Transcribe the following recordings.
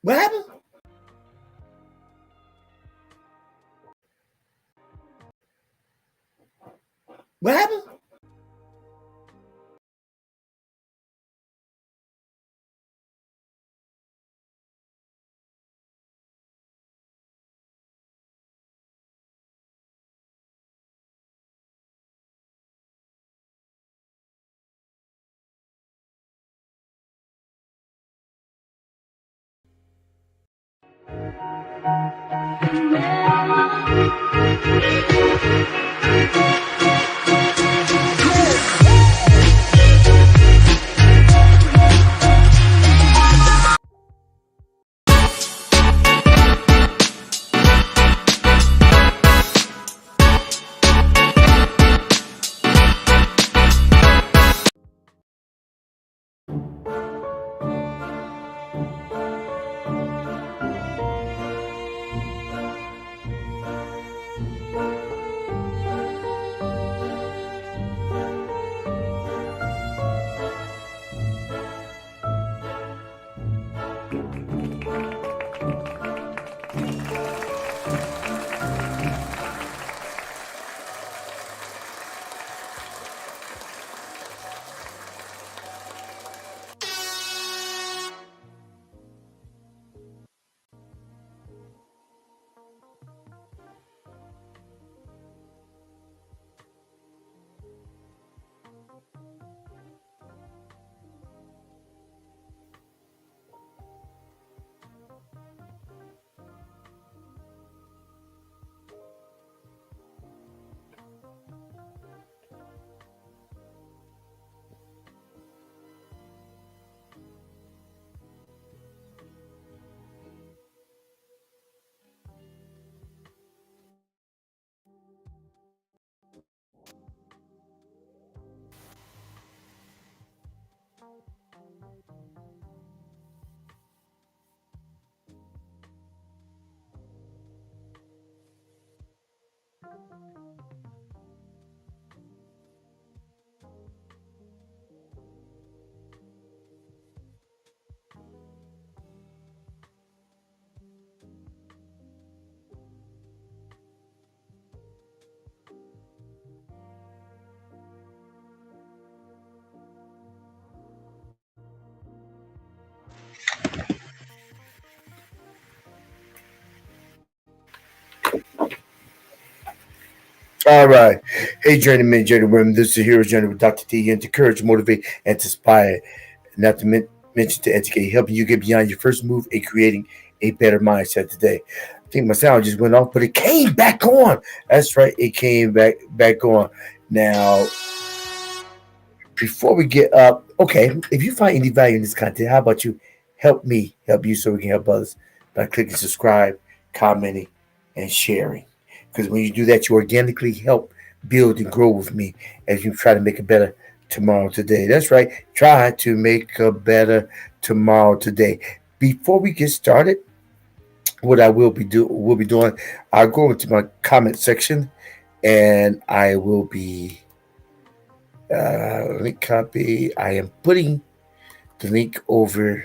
What happened? What happened? All right. Hey, journeyman, journeywomen. This is the Hero's Journey with Dr. T here to encourage, motivate, and to inspire. Not to mention to educate, helping you get beyond your first move in creating a better mindset today. I think my sound just went off, but it came back on. That's right. It came back on. Now, before we get up, okay, if you find any value in this content, how about you help me help you so we can help others by clicking subscribe, commenting, and sharing. Because when you do that, you organically help build and grow with me as you try to make a better tomorrow today. That's right. Try to make a better tomorrow today. Before we get started, what I will be doing, I'll go into my comment section and I will be link copy. I am putting the link over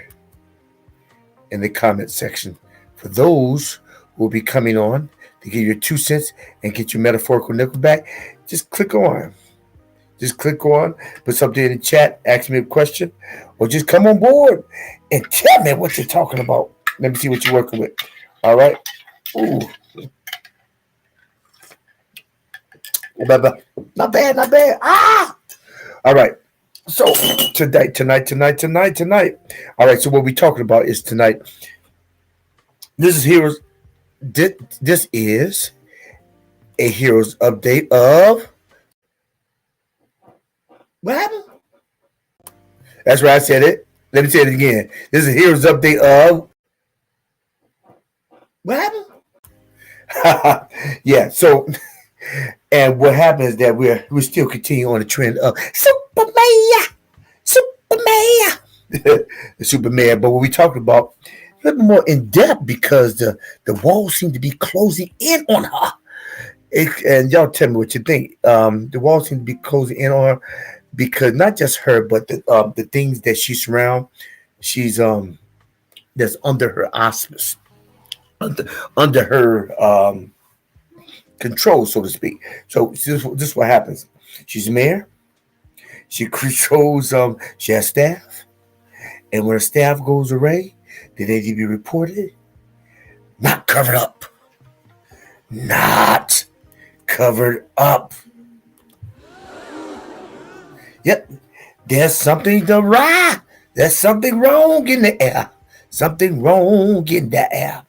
in the comment section for those who will be coming on to give your 2 cents and get your metaphorical nickel back. Just click on. Just click on, put something in the chat, ask me a question, or just come on board and tell me what you're talking about. Let me see what you're working with. All right. Ooh. Not bad, not bad. Ah! All right. So tonight. All right. So what we're talking about is tonight. This is heroes. This is a heroes update of. What happened? That's right. I said it. Let me say it again. This is a heroes update of. What happened? Yeah. So, and what happens is that we're still continuing on the trend of Superman, Superman. But what we talked about a little more in depth because the walls seem to be closing in on her. And y'all tell me what you think. The walls seem to be closing in on her because not just her, but the things that she's around, she's that's under her auspice, under her control, so to speak. So this is what happens. She's mayor. She controls. She has staff, and when her staff goes away, they need to be reported, not covered up, not covered up. Yep, there's something awry. There's something wrong in the air. Something wrong in the air.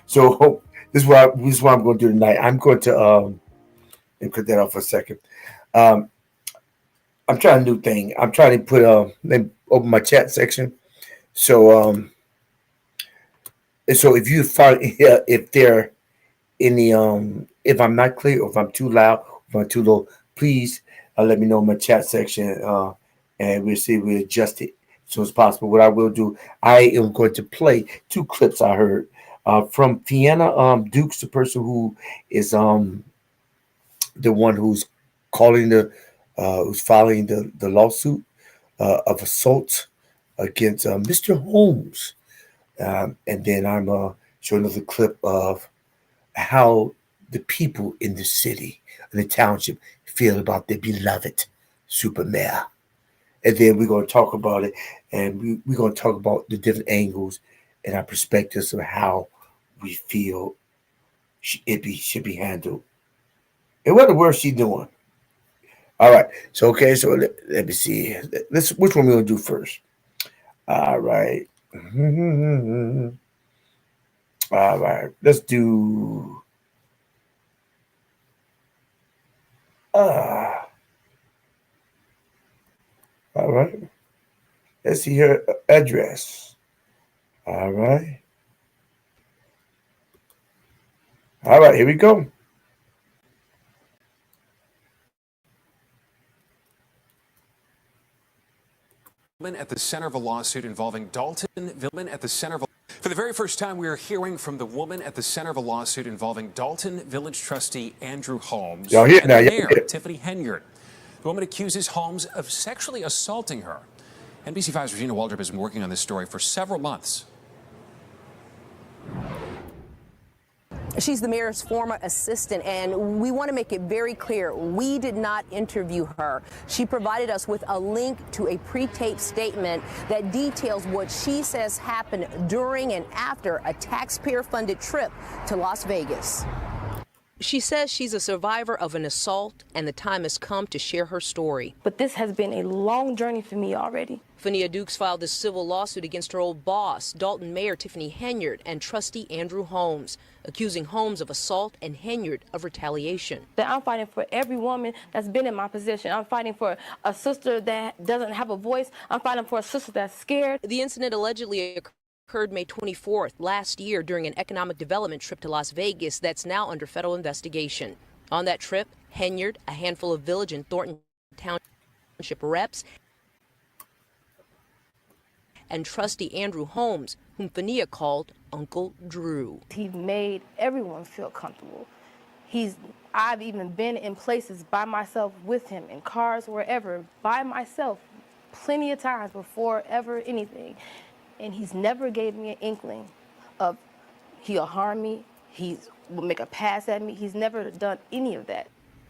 So this is what I'm going to do tonight. I'm going to let me cut that off for a second. I'm trying a new thing. I'm trying to put let me open my chat section. So so if you find if there any if I'm not clear or if I'm too loud, if I'm too low, please let me know in my chat section and we'll see if we adjust it as soon as possible. What I will do, I am going to play 2 clips I heard from Fiona Dukes, the person who is the one who's calling who's filing the lawsuit of assault against Mr. Holmes. And then I'm showing another clip of how the people in the city, in the township, feel about their beloved super mayor. And then we're going to talk about it, and we're going to talk about the different angles and our perspectives of how we feel it should be handled. And what the work she doing? All right. So, okay. So let me see. Which one we going to do first? All right. All right. Let's do. All right. Let's see her address. All right. All right. Here we go. At the center of a lawsuit involving Dalton Villain at the center of For the very first time, we are hearing from the woman at the center of a lawsuit involving Dalton Village trustee Andrew Holmes and the mayor, Tiffany Henyard. The woman accuses Holmes of sexually assaulting her. NBC5's Regina Waldrop has been working on this story for several months. She's the mayor's former assistant, and we want to make it very clear, we did not interview her. She provided us with a link to a pre-taped statement that details what she says happened during and after a taxpayer-funded trip to Las Vegas. She says she's a survivor of an assault, and the time has come to share her story. But this has been a long journey for me already. Fania Dukes filed this civil lawsuit against her old boss, Dolton Mayor Tiffany Henyard, and trustee Andrew Holmes, accusing Holmes of assault and Henyard of retaliation. I'm fighting for every woman that's been in my position. I'm fighting for a sister that doesn't have a voice. I'm fighting for a sister that's scared. The incident allegedly occurred May 24th last year during an economic development trip to Las Vegas that's now under federal investigation. On that trip, Henyard, a handful of Village and Thornton Township reps, and trustee Andrew Holmes, whom Fania called Uncle Drew. He made everyone feel comfortable. I've even been in places by myself with him, in cars, wherever, by myself, plenty of times before ever anything. And he's never gave me an inkling of he'll harm me, he will make a pass at me. He's never done any of that.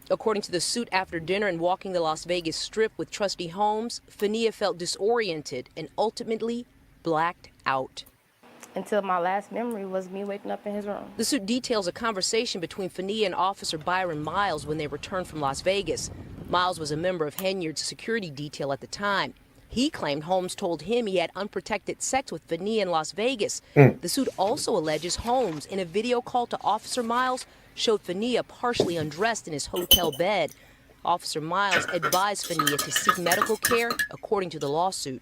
According to the suit, after dinner and walking the Las Vegas Strip with trustee Holmes, Fania felt disoriented and ultimately blacked out. Until my last memory was me waking up in his room. The suit details a conversation between Fania and Officer Byron Miles when they returned from Las Vegas. Miles was a member of Henyard's security detail at the time. He claimed Holmes told him he had unprotected sex with Fania in Las Vegas. The suit also alleges Holmes, in a video call to Officer Miles, showed Fania partially undressed in his hotel bed. Officer Miles advised Fania to seek medical care, according to the lawsuit.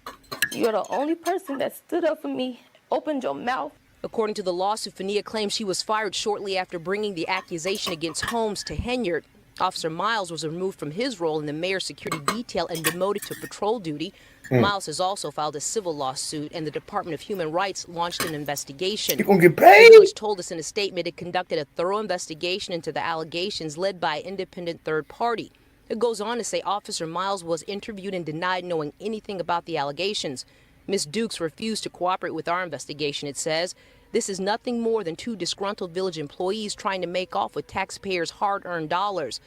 You're the only person that stood up for me, opened your mouth. According to the lawsuit, Fania claims she was fired shortly after bringing the accusation against Holmes to Henyard. Officer Miles was removed from his role in the mayor's security detail and demoted to patrol duty. Miles has also filed a civil lawsuit, and the Department of Human Rights launched an investigation. You gonna get paid? The village told us in a statement it conducted a thorough investigation into the allegations led by an independent third party. It goes on to say Officer Miles was interviewed and denied knowing anything about the allegations. Ms. Dukes refused to cooperate with our investigation, it says. This is nothing more than two disgruntled village employees trying to make off with taxpayers' hard-earned dollars.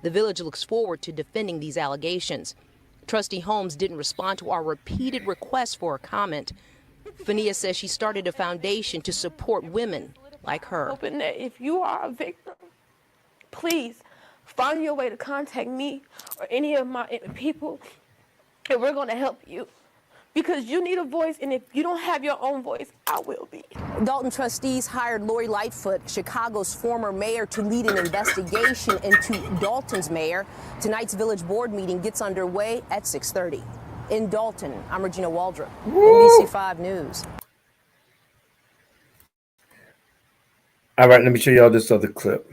The village looks forward to defending these allegations. Trustee Holmes didn't respond to our repeated requests for a comment. Fania says she started a foundation to support women like her. Hoping that if you are a victim, please find your way to contact me or any of my people, and we're going to help you. Because you need a voice, and if you don't have your own voice, I will be. Dolton trustees hired Lori Lightfoot, Chicago's former mayor, to lead an investigation into Dolton's mayor. Tonight's village board meeting gets underway at 6:30. In Dolton, I'm Regina Waldrop, NBC 5 News. All right, let me show y'all this other clip.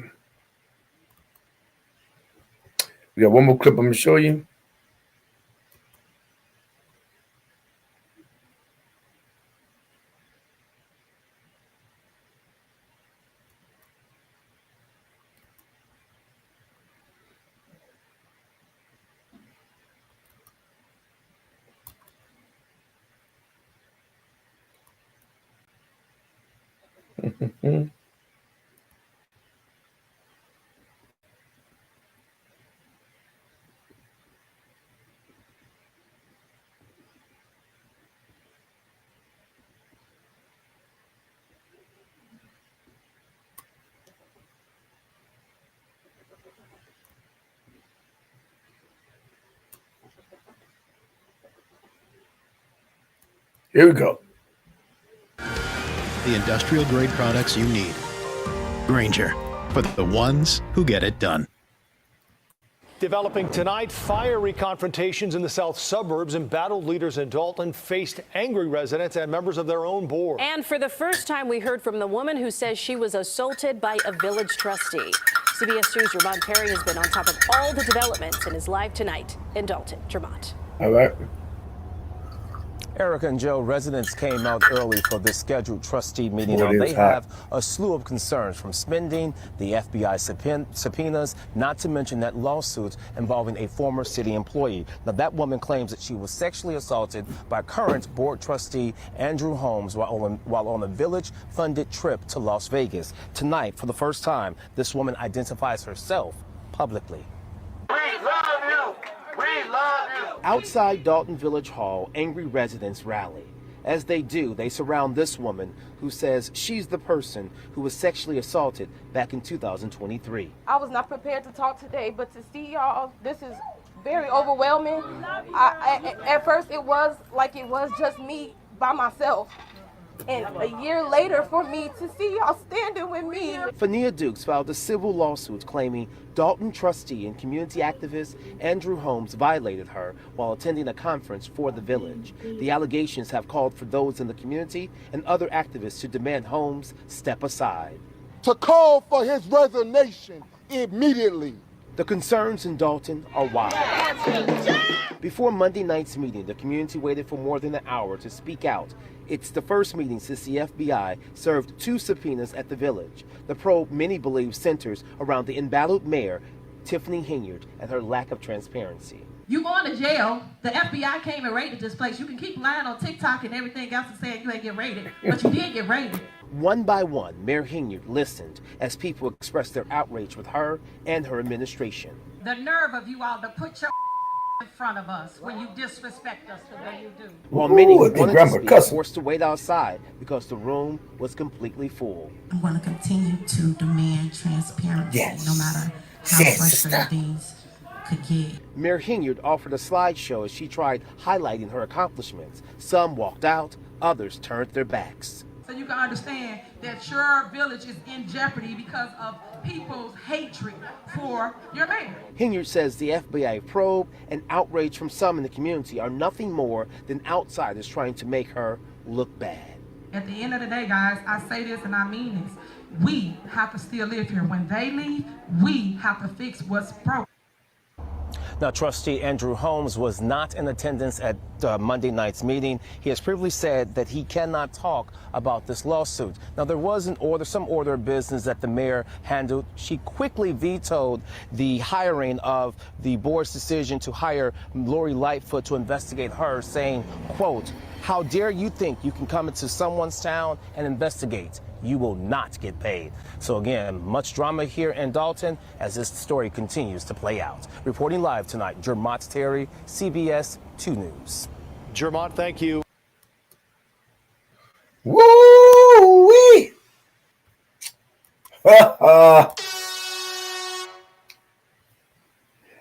We got one more clip I'm going to show you. Here we go. The industrial grade products you need. Grainger, for the ones who get it done. Developing tonight, fiery confrontations in the south suburbs. Embattled leaders in Dolton faced angry residents and members of their own board. And for the first time, we heard from the woman who says she was assaulted by a village trustee. CBS 2's Jermont Perry has been on top of all the developments and is live tonight in Dolton. Jermont. All right. Erica and Joe, residents came out early for this scheduled trustee meeting. Now, they have a slew of concerns, from spending, the FBI subpoenas, not to mention that lawsuit involving a former city employee. Now, that woman claims that she was sexually assaulted by current board trustee Andrew Holmes while on a village-funded trip to Las Vegas. Tonight, for the first time, this woman identifies herself publicly. We love you! We love you! Outside Dolton Village Hall, angry residents rallied. As they do, they surround this woman who says she's the person who was sexually assaulted back in 2023. I was not prepared to talk today, but to see y'all, this is very overwhelming. At first, it was just me by myself. And a year later, for me to see y'all standing with me. Fania Dukes filed a civil lawsuit claiming Dolton trustee and community activist Andrew Holmes violated her while attending a conference for the village. The allegations have called for those in the community and other activists to demand Holmes step aside. To call for his resignation immediately. The concerns in Dolton are wild. Before Monday night's meeting, the community waited for more than an hour to speak out. It's the first meeting since the FBI served 2 subpoenas at the village. The probe, many believe, centers around the embattled mayor, Tiffany Henyard, and her lack of transparency. You going to jail. The FBI came and raided this place. You can keep lying on TikTok and everything else and saying you ain't get raided, but you did get raided. One by one, Mayor Henyard listened as people expressed their outrage with her and her administration. The nerve of you all to put your in front of us when you disrespect us the way you do. While many who wanted to speak were forced to wait outside because the room was completely full. I'm going to continue to demand transparency, no matter how frustrating things could get. Mayor Henyard offered a slideshow as she tried highlighting her accomplishments. Some walked out, others turned their backs. So you can understand that your village is in jeopardy because of people's hatred for your mayor. Henyard says the FBI probe and outrage from some in the community are nothing more than outsiders trying to make her look bad. At the end of the day, guys, I say this and I mean this. We have to still live here. When they leave, we have to fix what's broken. Now, Trustee Andrew Holmes was not in attendance at Monday night's meeting. He has previously said that he cannot talk about this lawsuit. Now, there was some order of business that the mayor handled. She quickly vetoed the hiring of the board's decision to hire Lori Lightfoot to investigate her, saying, quote, "How dare you think you can come into someone's town and investigate? You will not get paid." So again, much drama here in Dolton as this story continues to play out. Reporting live tonight, Jermont Terry, CBS 2 News. Jermont, thank you. Woo-wee!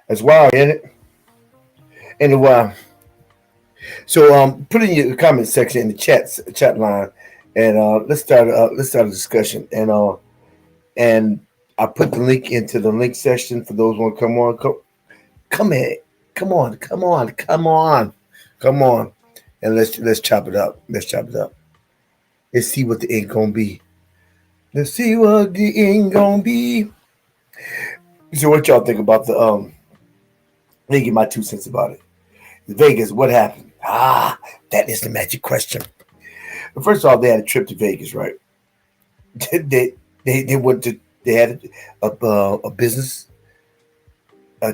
That's wild, isn't it? Anyway, so put in your comment section in the chat line, and let's start a discussion. And I put the link into the link section for those who want to come on. Come on, and let's chop it up. Let's see what the end gonna be. So what y'all think about the let me get my 2 cents about it. Vegas, what happened? That is the magic question. First of all, they had a trip to Vegas, right? They went to, they had a business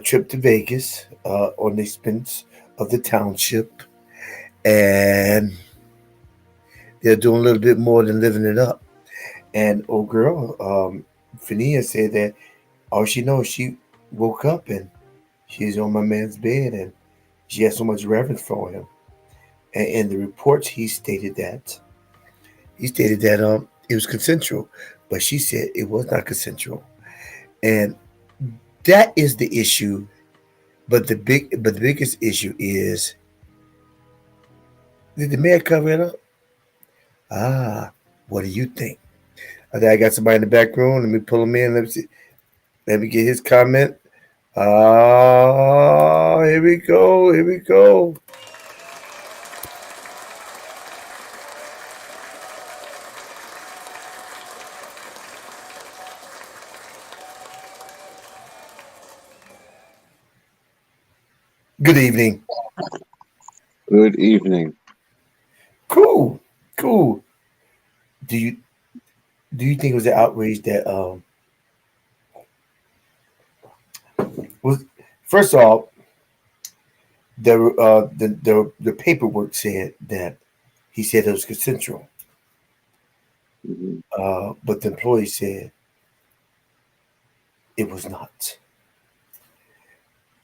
trip to Vegas on the expense of the township, and they're doing a little bit more than living it up. And old girl, Fania, said that all she knows, she woke up and she's on my man's bed, and she has so much reverence for him. And in the reports, he stated that it was consensual, but she said it was not consensual, and that is the issue. But the biggest issue is, did the mayor cover it up? What do you think? I think I got somebody in the back room. Let me pull him in. Let me see. Let me get his comment. Here we go. Good evening. Good evening. Cool. Do you think it was an outrage that was, first off, the paperwork said that he said it was consensual, but the employee said it was not.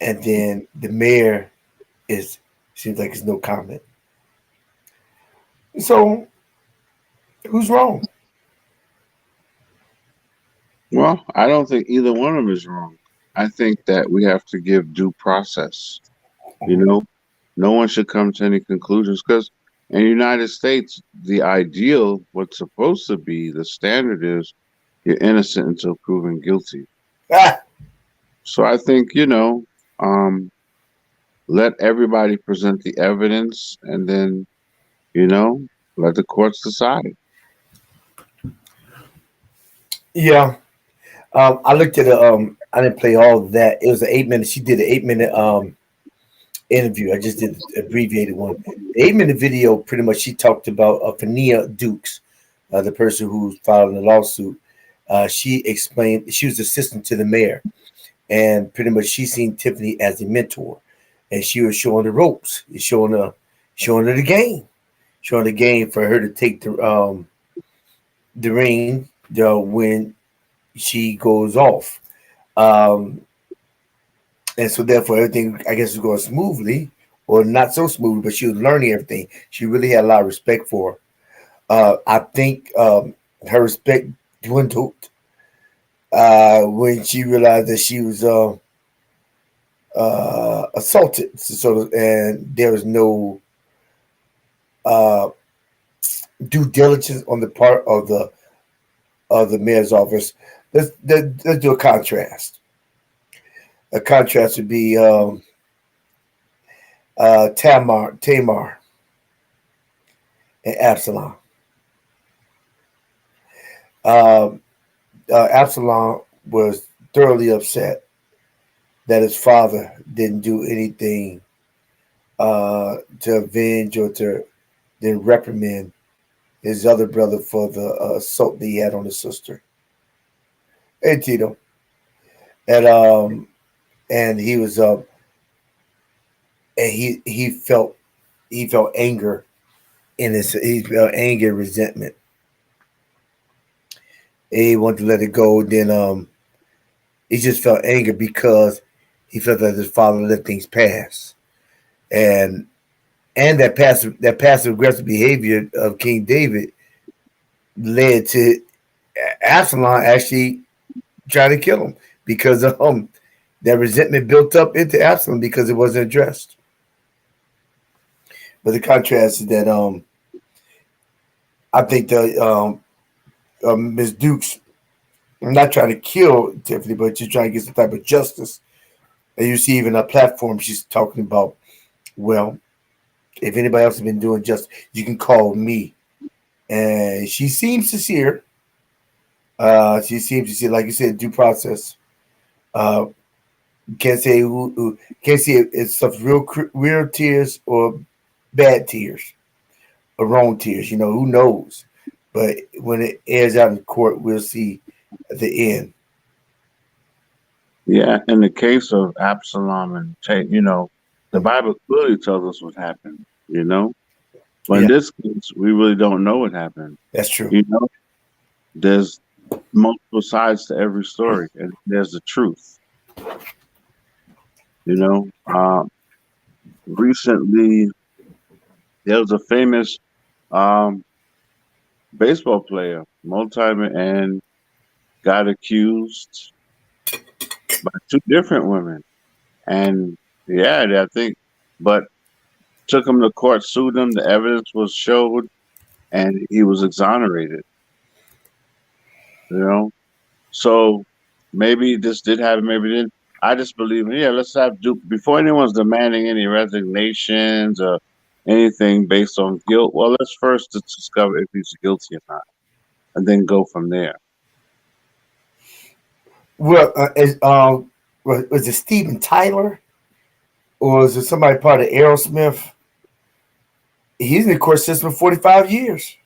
And then the mayor seems like it's no comment. So who's wrong? Well, I don't think either one of them is wrong. I think that we have to give due process. You know, no one should come to any conclusions because in the United States, the ideal, what's supposed to be the standard is you're innocent until proven guilty. Ah, So I think, um, let everybody present the evidence and then, you know, let the courts decide. yeah. I looked at a. I didn't play all of that. It was an 8 minute. She did an 8 minute interview. I just did the abbreviated one. The 8 minute video, pretty much, she talked about Fania Dukes, the person who's filing the lawsuit. She explained she was assistant to the mayor, and pretty much she seen Tiffany as a mentor, and she was showing the ropes, showing her the game for her to take the ring when she goes off. Um, and so therefore everything I guess was going smoothly or not so smoothly, but she was learning everything. She really had a lot of respect for her. I think her respect dwindled when she realized that she was assaulted, and there was no uh, due diligence on the part of the mayor's office. Let's do a contrast. A contrast would be Tamar, and Absalom. Um, Absalom was thoroughly upset that his father didn't do anything to avenge or to then reprimand his other brother for the assault that he had on his sister. Hey Tito, and he was and he felt anger he felt anger, resentment. And he wanted to let it go. Then he just felt anger because he felt that his father let things pass, and that passive aggressive behavior of King David led to Absalom actually trying to kill him because that resentment built up into Absalom because it wasn't addressed. But the contrast is that I think the Ms. Dukes, I'm not trying to kill Tiffany, but she's trying to get some type of justice. And you see, even a platform, she's talking about, well, if anybody else has been doing justice, you can call me. And she seems sincere. She seems to see, like you said, due process. Uh, can't say can't see if it's stuff real tears or bad tears or wrong tears. Who knows? But when it airs out in court, we'll see at the end. Yeah, in the case of Absalom and the Bible clearly tells us what happened, But in Yeah, this case, we really don't know what happened. that's true. There's multiple sides to every story, and there's the truth. You know, recently there was a famous um, baseball player, and got accused by two different women, and yeah, I think, but took him to court, sued him. The evidence was showed, and he was exonerated. You know, so maybe this did happen, maybe it didn't. I just believe, yeah, let's have Duke before anyone's demanding any resignations or anything based on guilt. Well, let's first discover if he's guilty or not, and then go from there. Well, was it Steven Tyler or is it somebody part of Aerosmith? He's in the court system for 45 years.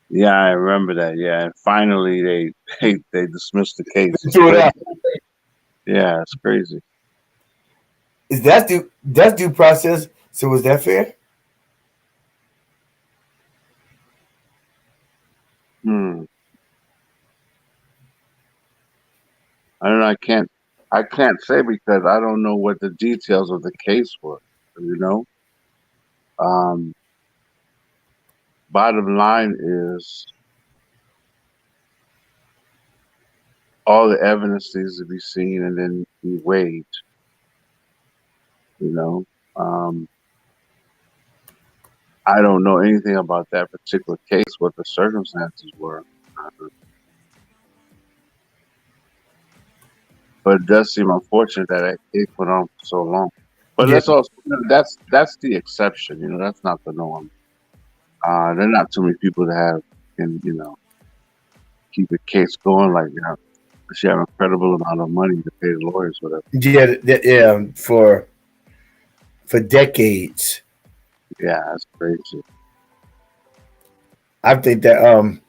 Yeah, I remember that. Yeah, and finally they dismissed the case. It's Threw it crazy. out. Yeah, it's crazy. Is that's due process? So was that fair? Hmm. I don't know. I can't say because I don't know what the details of the case were. You know. Um. bottom line is all the evidence needs to be seen and then be weighed. You know, I don't know anything about that particular case, what the circumstances were. But it does seem unfortunate that it went on for so long. But Yeah. let's also that's the exception. You know, that's not the norm. There are not too many people that can keep a case going like that. She have an incredible amount of money to pay the lawyers, whatever. Yeah, yeah, for decades. Yeah, that's crazy. I think that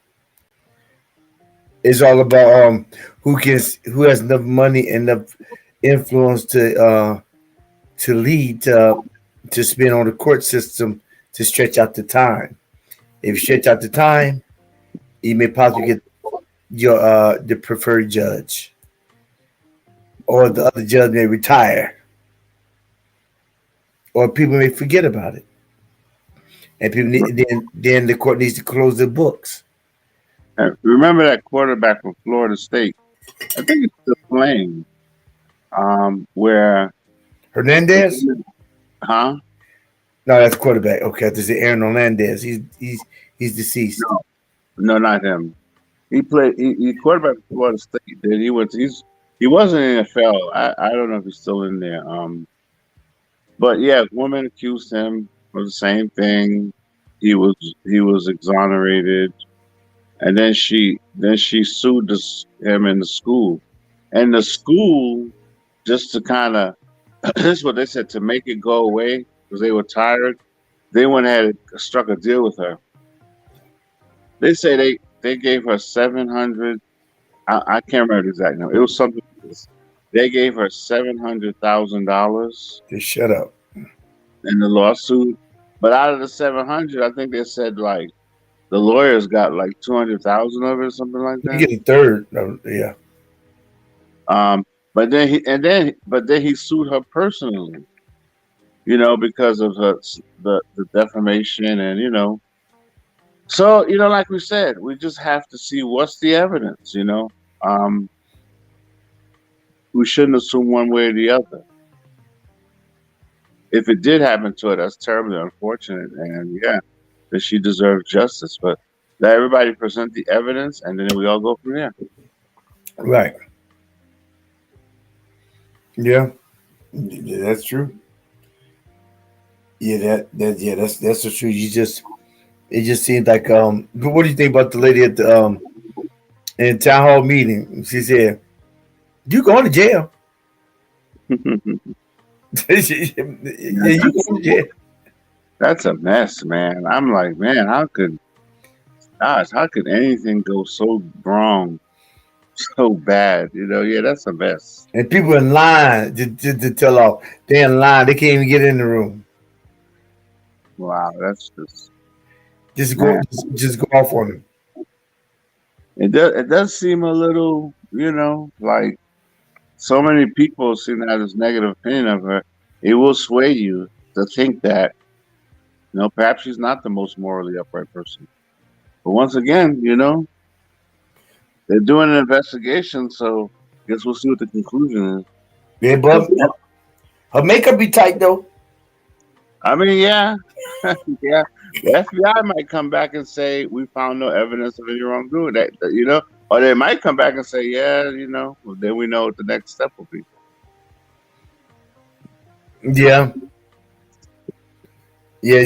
it's all about who has enough money, enough influence to lead to spend on the court system to stretch out the time. If you stretch out the time, you may possibly get your the preferred judge, or the other judge may retire, or people may forget about it, and then the court needs to close the books. Remember that quarterback from Florida State? I think it's still playing. Where Hernandez? Huh? No, that's quarterback. Okay, this is Aaron Hernandez. He's deceased. No, not him. He played. He quarterback for Florida State. Then he went. He wasn't in the NFL. I don't know if he's still in there. But yeah, a woman accused him of the same thing. He was exonerated, and then she sued him in the school, and the school, just to kind of this is what they said, to make it go away because they were tired. They went ahead and struck a deal with her. They say they gave her 700. I can't remember the exact number. It was something. They gave her $700,000. Just shut up. In the lawsuit, but out of the 700, I think they said like the lawyers got like 200,000 of it or something like that. You get a third. Yeah. But then he sued her personally. Because of the defamation and. So, like we said, we just have to see what's the evidence, We shouldn't assume one way or the other. If it did happen to her, that's terribly unfortunate. And yeah, that she deserves justice. But let everybody present the evidence and then we all go from there. Right. Yeah. That's true. Yeah, that's so true. It just seems like but what do you think about the lady at the in town hall meeting? She said, "You going to jail?" Yeah. That's a mess, man. I'm like, man, how could anything go so wrong, so bad? Yeah, that's a mess. And people in line to tell off. They're in line. They can't even get in the room. Wow, that's just go off on them. It does seem a little, like so many people seem to have this negative opinion of her. It will sway you to think that, perhaps she's not the most morally upright person. But once again, they're doing an investigation, so I guess we'll see what the conclusion is. Yeah, but her makeup be tight though. I mean, yeah, yeah. The FBI might come back and say we found no evidence of any wrongdoing. Or they might come back and say, yeah, well, then we know what the next step will be. Yeah. Yeah,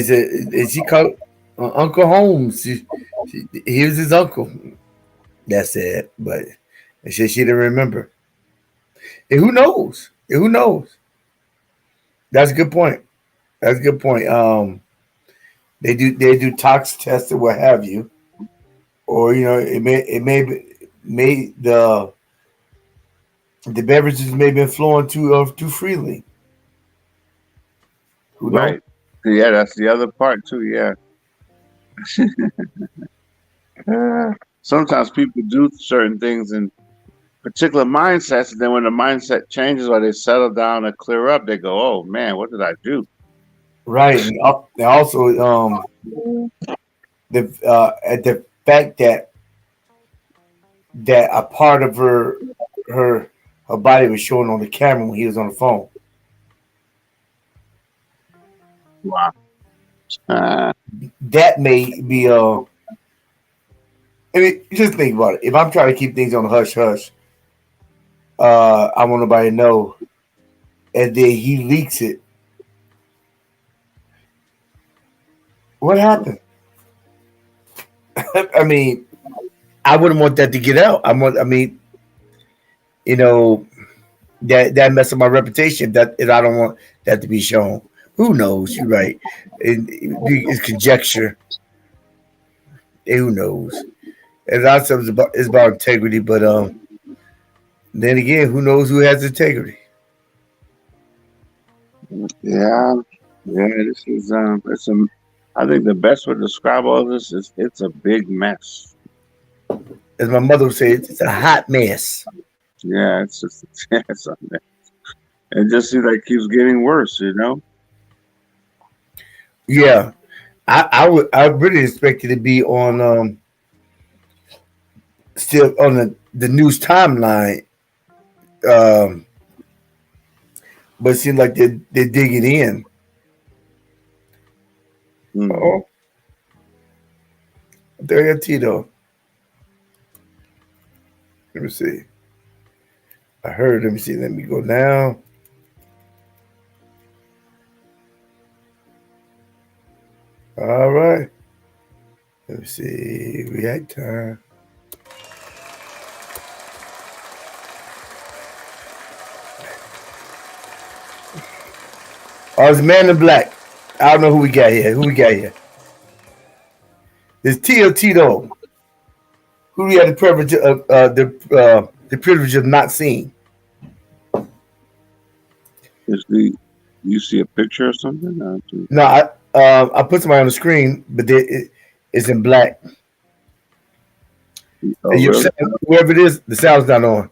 she called Uncle Holmes. He was his uncle. That's it. But she didn't remember. And who knows? That's a good point. They do tox tests or what have you, or it may the beverages may be flowing too freely. Who knows? Right. Yeah, that's the other part too. Yeah. Sometimes people do certain things in particular mindsets, and then when the mindset changes or they settle down and clear up, they go, "Oh man, what did I do?" Right, and also the fact that a part of her body was showing on the camera when he was on the phone. Wow. That may be I mean, just think about it. If I'm trying to keep things on hush hush, I want nobody to know, and then he leaks it. What happened? I mean, I wouldn't want that to get out. I mean, you know, that mess up my reputation. That I don't want that to be shown. Who knows? You're right. It's conjecture. Who knows? And a lot of stuff is about integrity, but then again, who knows who has integrity? Yeah, this is it's a. I think the best way to describe all this is it's a big mess. As my mother would say, it's a hot mess. Yeah, it's just it's a mess. It just seems like it keeps getting worse, you know. Yeah, I really expected to be on still on the news timeline, but it seems like they're digging in. Oh, there, Tito. Let me see. I heard. Let me see. Let me go now. All right. Let me see. React time. Oh, it's Man in Black. I don't know who we got here. It's Tito. Who we had the privilege of the privilege of not seeing. You see a picture or something? No, I put somebody on the screen, but it's in black. Oh, really? Whoever it is, the sound's not on.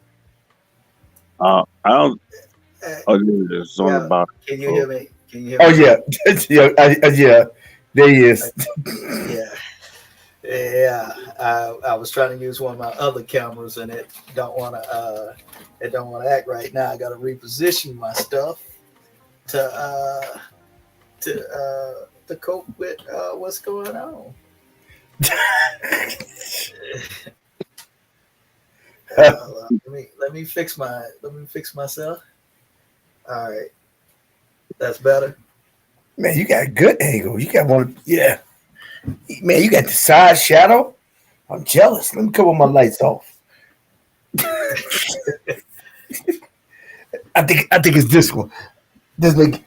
I don't. Oh, it's on the bottom. Can you hear me? Oh yeah, yeah. There he is. Yeah. I was trying to use one of my other cameras, and it don't want to act right now. I got to reposition my stuff to cope with what's going on. Let me fix myself. All right, that's better. Man, you got a good angle. You got one, yeah. Man, you got the side shadow. I'm jealous. Let me cut all my lights off. I think it's this one. This like,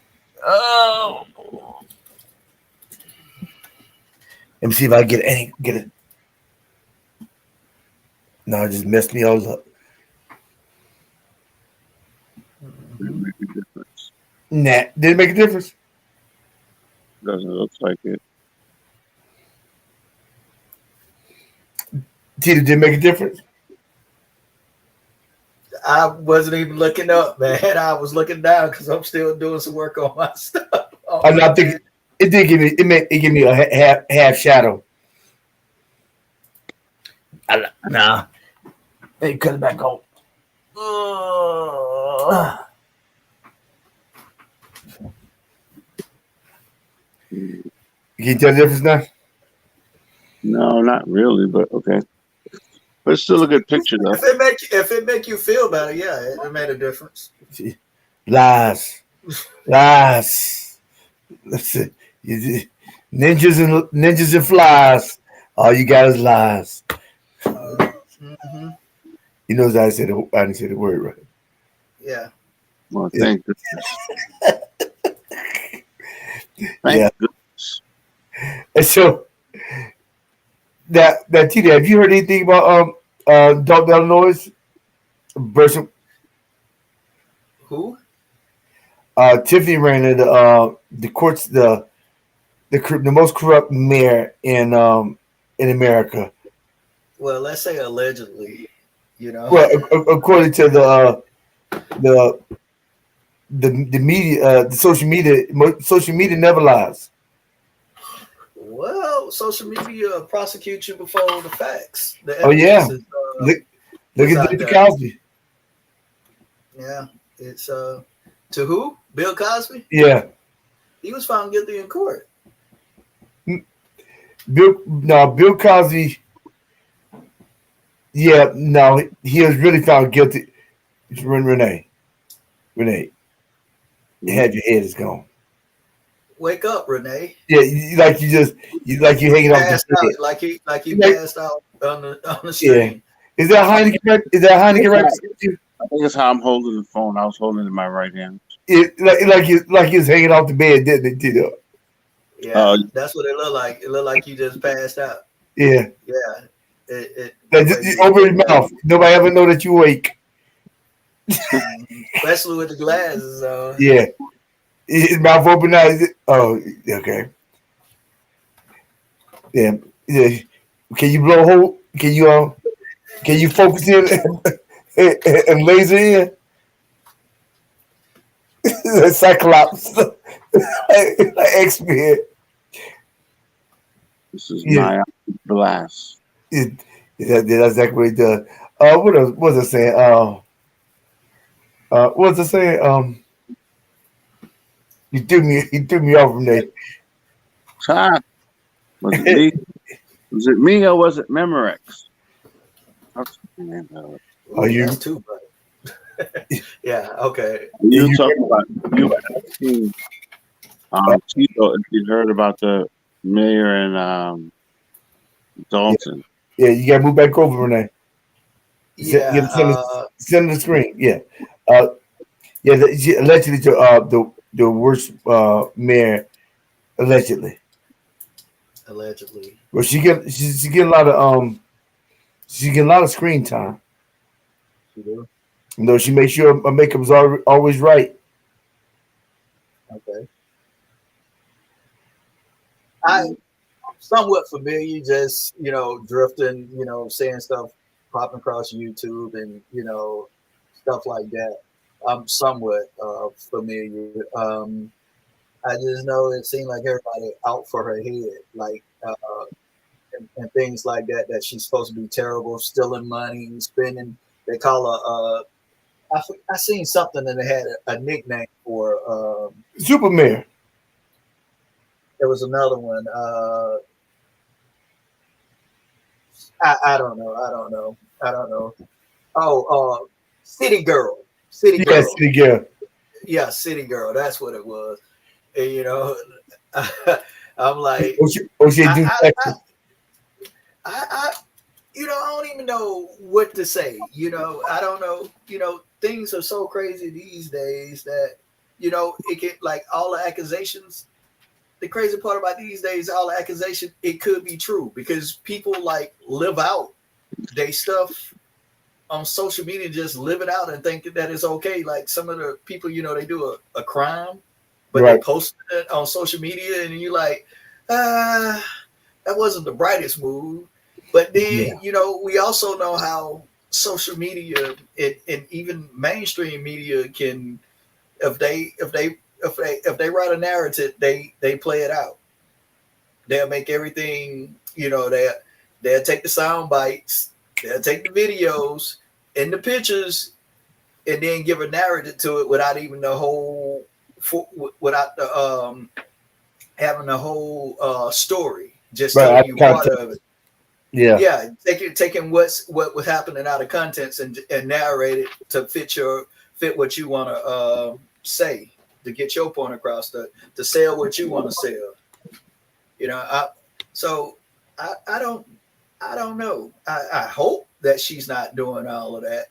oh. Let me see if I get it. No, it just messed me all up. Didn't make a difference. Nah, did it make a difference? Doesn't look like it. Tita, did it make a difference? I wasn't even looking up, man. I was looking down because I'm still doing some work on my stuff. I think it did give me a half shadow. Nah. Hey, cut it back on. You can tell the difference now? No, not really, but okay. But it's still a good picture, though. If it make you feel better, yeah, it made a difference. Lies. Listen, ninjas and flies. All you got is lies. Mm-hmm. You know, I didn't say the word right. Yeah. Well, thank goodness. Thank goodness. And so that TD, have you heard anything about Dalton, Illinois versus who? Tiffany Henyard, the courts, the most corrupt mayor in America. Well, let's say allegedly, you know. Well, according to the media, the social media never lies. Well, social media prosecute you before the facts. The Oh yeah, evidence is, look is at out Bill there. Cosby. Yeah, it's to who? Bill Cosby. Yeah, He was found guilty in court. Bill Cosby. Yeah, no, he was really found guilty. Renee, have your head is gone. Wake up, Renee. Yeah, you hanging off the Passed out bed. like he Like, passed out on the yeah, stream. is that Heineken? Is that Heineken right beside you? I think it's how I'm holding the phone. I was holding it in my right hand. Like he was hanging off the bed, didn't it? Yeah, that's what it looked like. It looked like you just passed out. Yeah. Yeah. It Like, just over his mouth. Nobody ever know that you awake. especially with the glasses on. Yeah. His mouth open now. Oh, okay. Yeah. Yeah. Can you blow a hole? Can you focus in and laser in? Cyclops. like X-Men. This is my blast. That's exactly what he does. What was I saying? What was I saying? He threw me off from there. Was it me? Was it me or was it Memorex? That's too bright. Yeah, okay. You talking about you asking Tito if you heard about the mayor and Dalton. Yeah, you gotta move back over, Renee. Yeah, send the screen. Yeah, allegedly the worst mayor, allegedly. Well, she get a lot of screen time. She do. No, she makes sure her makeup's always right. Okay. I'm somewhat familiar, just drifting, saying stuff popping across YouTube and stuff like that. I'm somewhat familiar. I just know it seemed like everybody out for her head, like and things like that. That she's supposed to be terrible, stealing money, spending. They call her. I seen something and they had a nickname for Super Mayor. There was another one. I don't know. Oh, City Girl. City Girl. Yeah, City Girl. That's what it was. And, I'm like, I don't even know what to say. I don't know. Things are so crazy these days that, it can, like, all the accusations. The crazy part about these days, all the accusations, it could be true because people like live out they stuff on social media, just live it out and think that it's okay. Like some of the people, they do a crime, but they post it on social media and you like, that wasn't the brightest move. But then, we also know how social media and even mainstream media can, if they write a narrative, they play it out. They'll make everything, they'll take the sound bites, they'll take the videos and the pictures, and then give a narrative to it without even the whole, without the having the whole story. Just telling you part of it. Yeah. Taking what was happening out of contents and narrate it to fit what you want to say, to get your point across, to sell what you want to sell. I don't know. I hope that she's not doing all of that.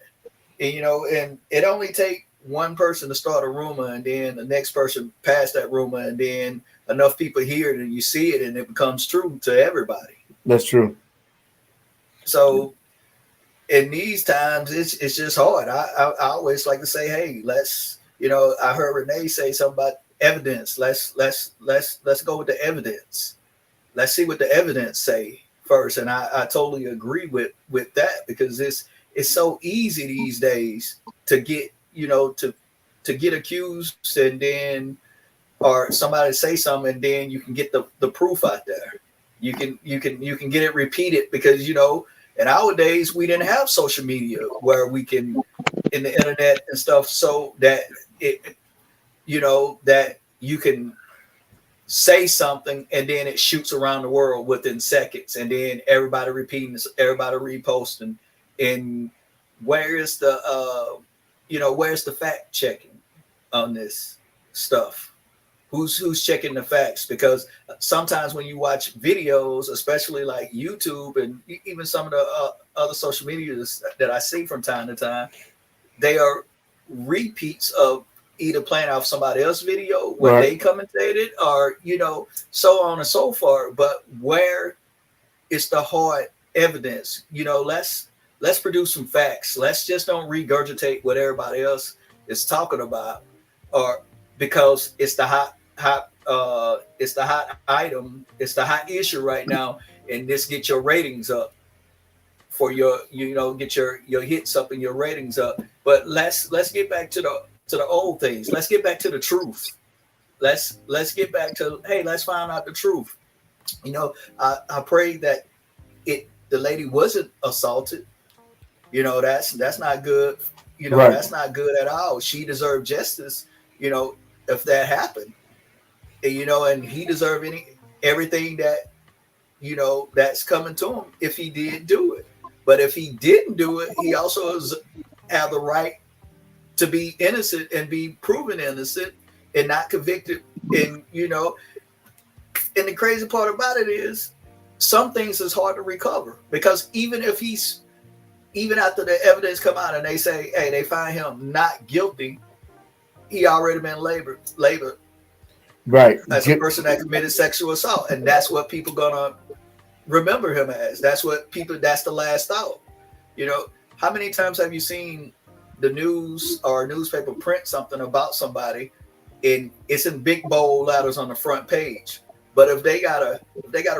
And it only take one person to start a rumor and then the next person pass that rumor and then enough people hear it and you see it and it becomes true to everybody. That's true. So in these times, it's just hard. I always like to say, hey, let's, I heard Renee say something about evidence. Let's go with the evidence. Let's see what the evidence say first. And I totally agree with that because it's so easy these days to get, to get accused and then, or somebody say something and then you can get the proof out there. You can get it repeated because in our days we didn't have social media where we can in the internet and stuff, so that that you can say something and then it shoots around the world within seconds, and then everybody repeating this, everybody reposting. And where's the where's the fact checking on this stuff? Who's checking the facts? Because sometimes when you watch videos, especially like YouTube and even some of the other social medias that I see from time to time, they are repeats of either playing off somebody else's video, what they commentated, or so on and so forth. But where is the hard evidence? Let's produce some facts. Let's just don't regurgitate what everybody else is talking about, or because it's the hot item, it's the hot issue right now, and this get your ratings up for your get your hits up and your ratings up. But let's get back to the old things. Let's get back to the truth. Let's get back to, hey, let's find out the truth. I pray that the lady wasn't assaulted. That's not good. That's not good at all. She deserved justice, if that happened. And he deserved everything that that's coming to him if he did do it. But if he didn't do it, he also have the right to be innocent and be proven innocent and not convicted. And and the crazy part about it is some things is hard to recover, because even after the evidence come out and they say, hey, they find him not guilty, he already been labeled right as a person that committed sexual assault, and that's what people gonna remember him as. That's the last thought. How many times have you seen the news or a newspaper print something about somebody and it's in big bold letters on the front page, but if they gotta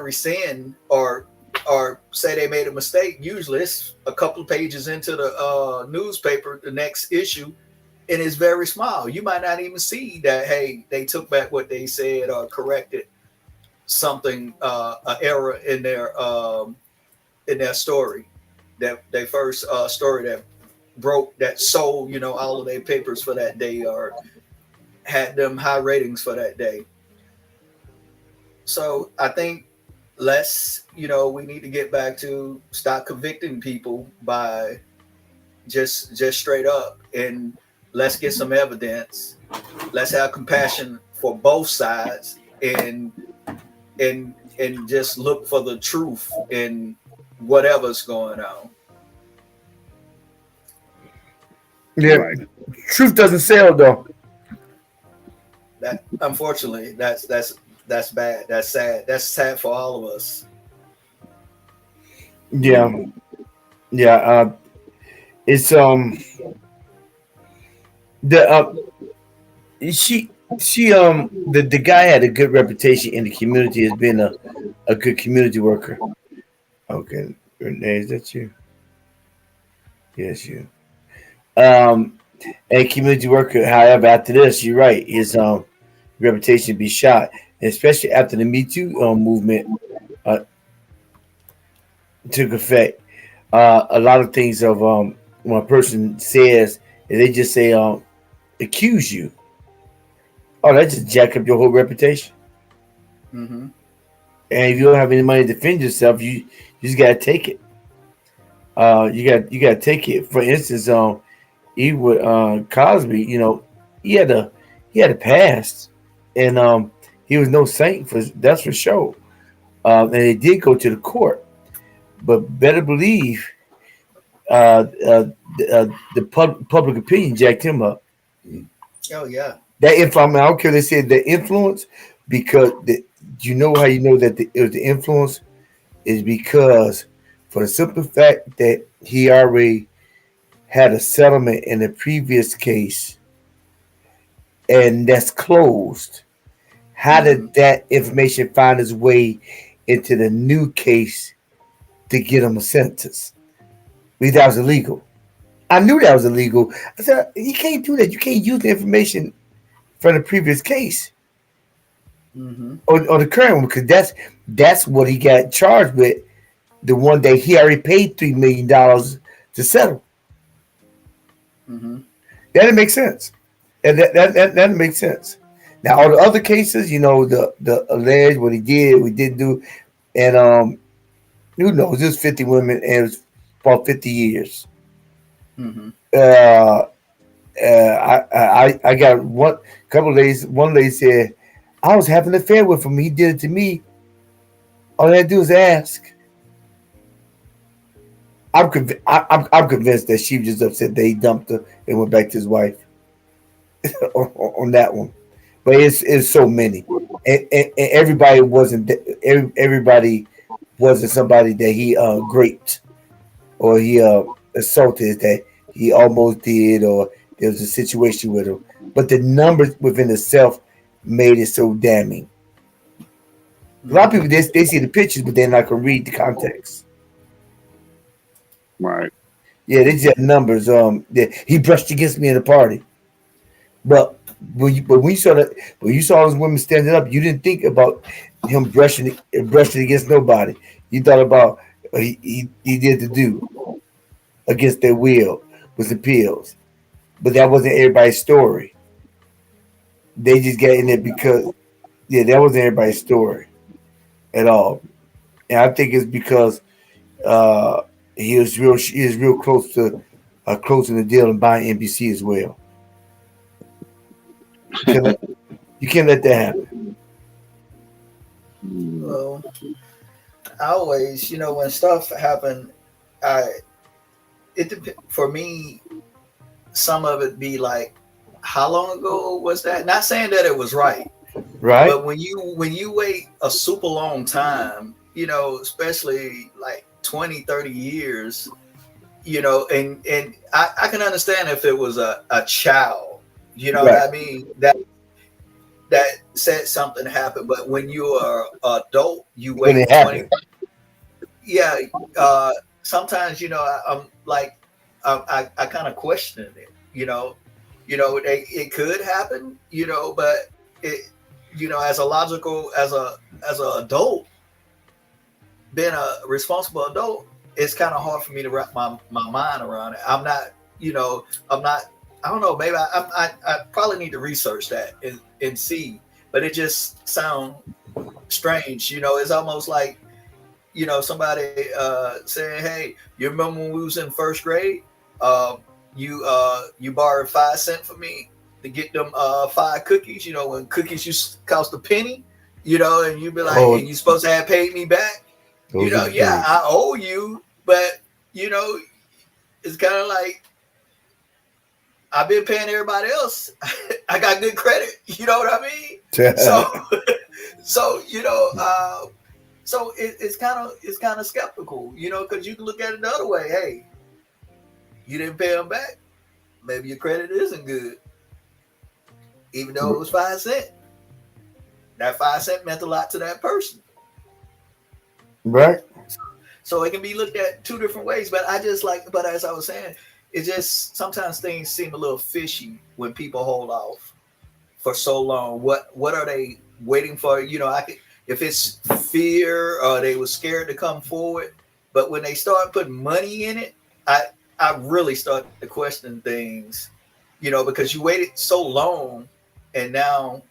rescind or say they made a mistake, usually it's a couple of pages into the newspaper, the next issue, and it's very small. You might not even see that, hey, they took back what they said or corrected something, an error in their story, that their first story that sold all of their papers for that day or had them high ratings for that day. So I think we need to get back to stop convicting people by just straight up, and let's get some evidence. Let's have compassion for both sides and just look for the truth in whatever's going on. Yeah, right. Truth doesn't sell though. That unfortunately, that's bad. That's sad. That's sad for all of us. Yeah. It's the guy had a good reputation in the community as being a good community worker. Okay, Renee, is that you? Yes, you. A community worker. However, after this, you're right. His reputation be shot, especially after the Me Too movement took effect. A lot of things of when a person says, they just say accuse you. Oh, that just jack up your whole reputation. Mm-hmm. And if you don't have any money to defend yourself, you just gotta take it. You gotta take it. For instance, even with Cosby, he had a past, and he was no saint that's for sure. And it did go to the court, but better believe the public opinion jacked him up. Oh yeah. That I don't care. They said the influence, because you know how you know that it was the influence is because for the simple fact that he already had a settlement in the previous case, and that's closed. How did that information find its way into the new case to get him a sentence? That was illegal. I knew that was illegal. I said, you can't do that. You can't use the information from the previous case. or the current one, because that's what he got charged with. The one that he already paid $3 million to settle. That makes sense. And that makes sense. Now all the other cases, the alleged what he did, we didn't do, and who knows? It was 50 women, and it was about 50 years. I got one couple of ladies. One lady said, "I was having an affair with him. He did it to me. All I had to do is ask." I'm convinced that she was just upset that he dumped her and went back to his wife on that one. But it's so many, and everybody wasn't somebody that he raped or he assaulted, that he almost did, or there was a situation with him. But the numbers within itself made it so damning. A lot of people they see the pictures, but they're not gonna read the context. Right. Yeah, they just have numbers. He brushed against me in a party, but when you saw those women standing up, you didn't think about him brushing against nobody. You thought about he did the do against their will was the pills, but that wasn't everybody's story. They just got in there because that wasn't everybody's story at all, and I think it's because he was real close to closing the deal and buying NBC as well. You can't let that happen. Well, I always, when stuff happen, for me, some of it be like, how long ago was that? Not saying that it was right, but when you wait a super long time, especially like 20, 30 years, and I can understand if it was a child, what I mean, that said something happened, but when you are adult, you wait 20. Yeah, sometimes I'm like I kind of question it. It could happen, but it, as an adult, being a responsible adult, it's kind of hard for me to wrap my mind around it. I'm not, I don't know, maybe I probably need to research that and see, but it just sounds strange. It's almost like, somebody saying, "Hey, you remember when we was in first grade? You borrowed 5 cents from me to get them 5 cookies. When cookies used to cost a penny, and you'd be like, and you supposed to have paid me back. I owe you, but it's kind of like I've been paying everybody else. I got good credit. You know what I mean? So it's kind of skeptical, because you can look at it the other way. Hey, you didn't pay them back. Maybe your credit isn't good, even though it was 5 cents. That 5 cents meant a lot to that person. Right. So it can be looked at 2 different ways, but but as I was saying, it just sometimes things seem a little fishy when people hold off for so long. What are they waiting for? If it's fear or they were scared to come forward, but when they start putting money in it, I really start to question things, because you waited so long, and now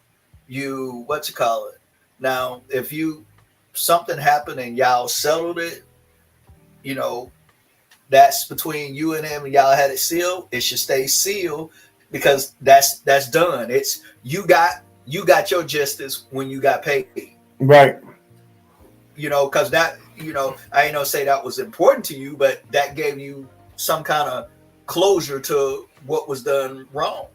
now if something happened and y'all settled it, that's between you and him, and y'all had it sealed. It should stay sealed, because that's done. It's you got your justice when you got paid. Right. Because that, I ain't gonna say that was important to you, but that gave you some kind of closure to what was done wrong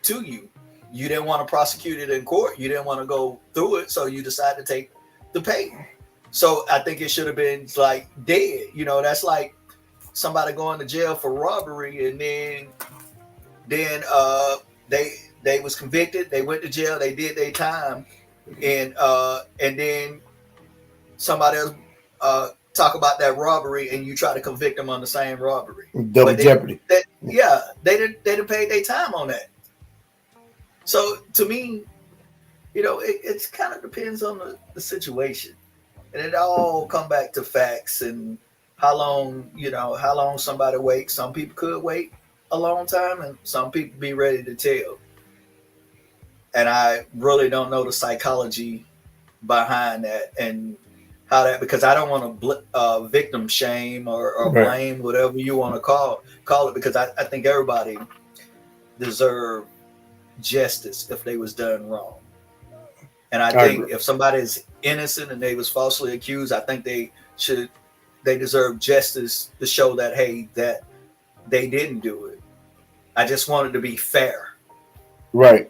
to you. You didn't want to prosecute it in court. You didn't want to go through it, so you decided to take the pay. So I think it should have been like dead. That's like somebody going to jail for robbery, and then they was convicted. They went to jail. They did their time, and then somebody else talk about that robbery, and you try to convict them on the same robbery. Double jeopardy. They didn't pay their time on that. So to me, It's kind of depends on the situation, and it all come back to facts and how long somebody waits. Some people could wait a long time, and some people be ready to tell. And I really don't know the psychology behind that and how that, because I don't want to victim shame or Right. blame, whatever you want to call it, because I think everybody deserve justice if they was done wrong. And I think agree. if somebody is innocent and they was falsely accused, I think they deserve justice to show that, hey, that they didn't do it. I just wanted to be fair. Right.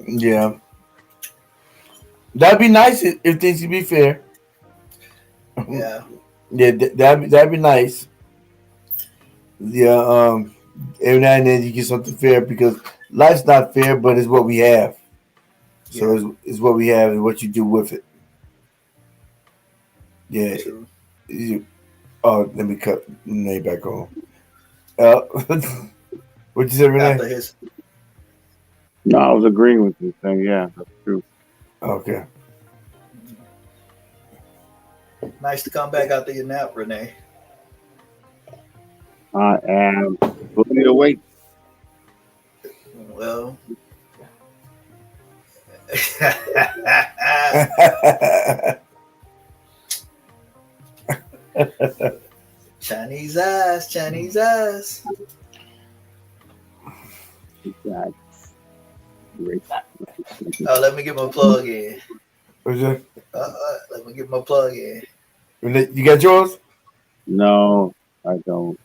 Yeah. That'd be nice if things could be fair. Yeah. Yeah, that'd be nice. Yeah. Every now and then you get something fair because life's not fair, but it's what we have. So it's what we have and what you do with it. Yeah. True. Let me cut Renee back on. What you say, Renee? No, I was agreeing with you, saying, yeah, that's true. Okay. Nice to come back after your nap, Renee. I am fully awake. Well, Chinese eyes, Chinese eyes. Oh, let me get my plug in. What's that? Let me get my plug in. You got yours? No, I don't.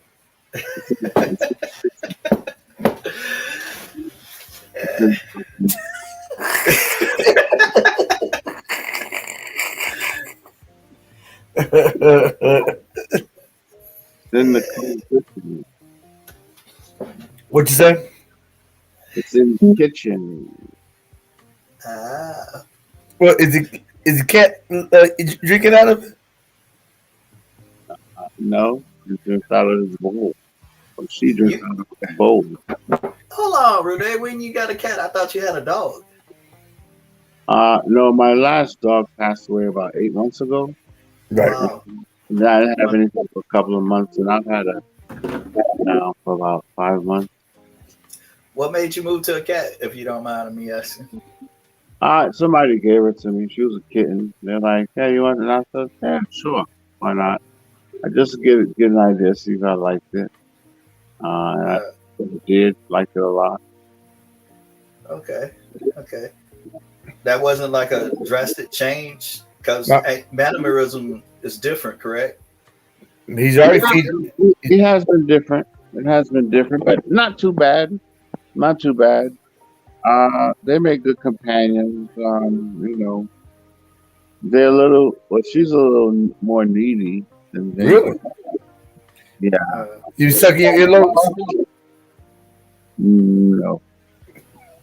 In the kitchen. What you say? It's in the kitchen. Well, is the cat drinking out of it? No, he drinks out of his bowl. Or she drinks out of the bowl. Hold on, Renee. When you got a cat, I thought you had a dog. No, my last dog passed away about 8 months ago. Right. Wow. And I didn't have anything for a couple of months, and I've had a cat now for about 5 months. What made you move to a cat, if you don't mind me asking? Somebody gave her to me. She was a kitten. They're like, "Hey, you want it?" And I said, "Yeah, sure. Why not?" I just get an idea, see if I liked it. And I did like it a lot. Okay. That wasn't like a drastic change, because mannerism is different, correct? He's already feeding. It has been different. It has been different, but not too bad. Not too bad. They make good companions. They're a little. Well, she's a little more needy than they. Really? Yeah. You sucking your earlobes? No.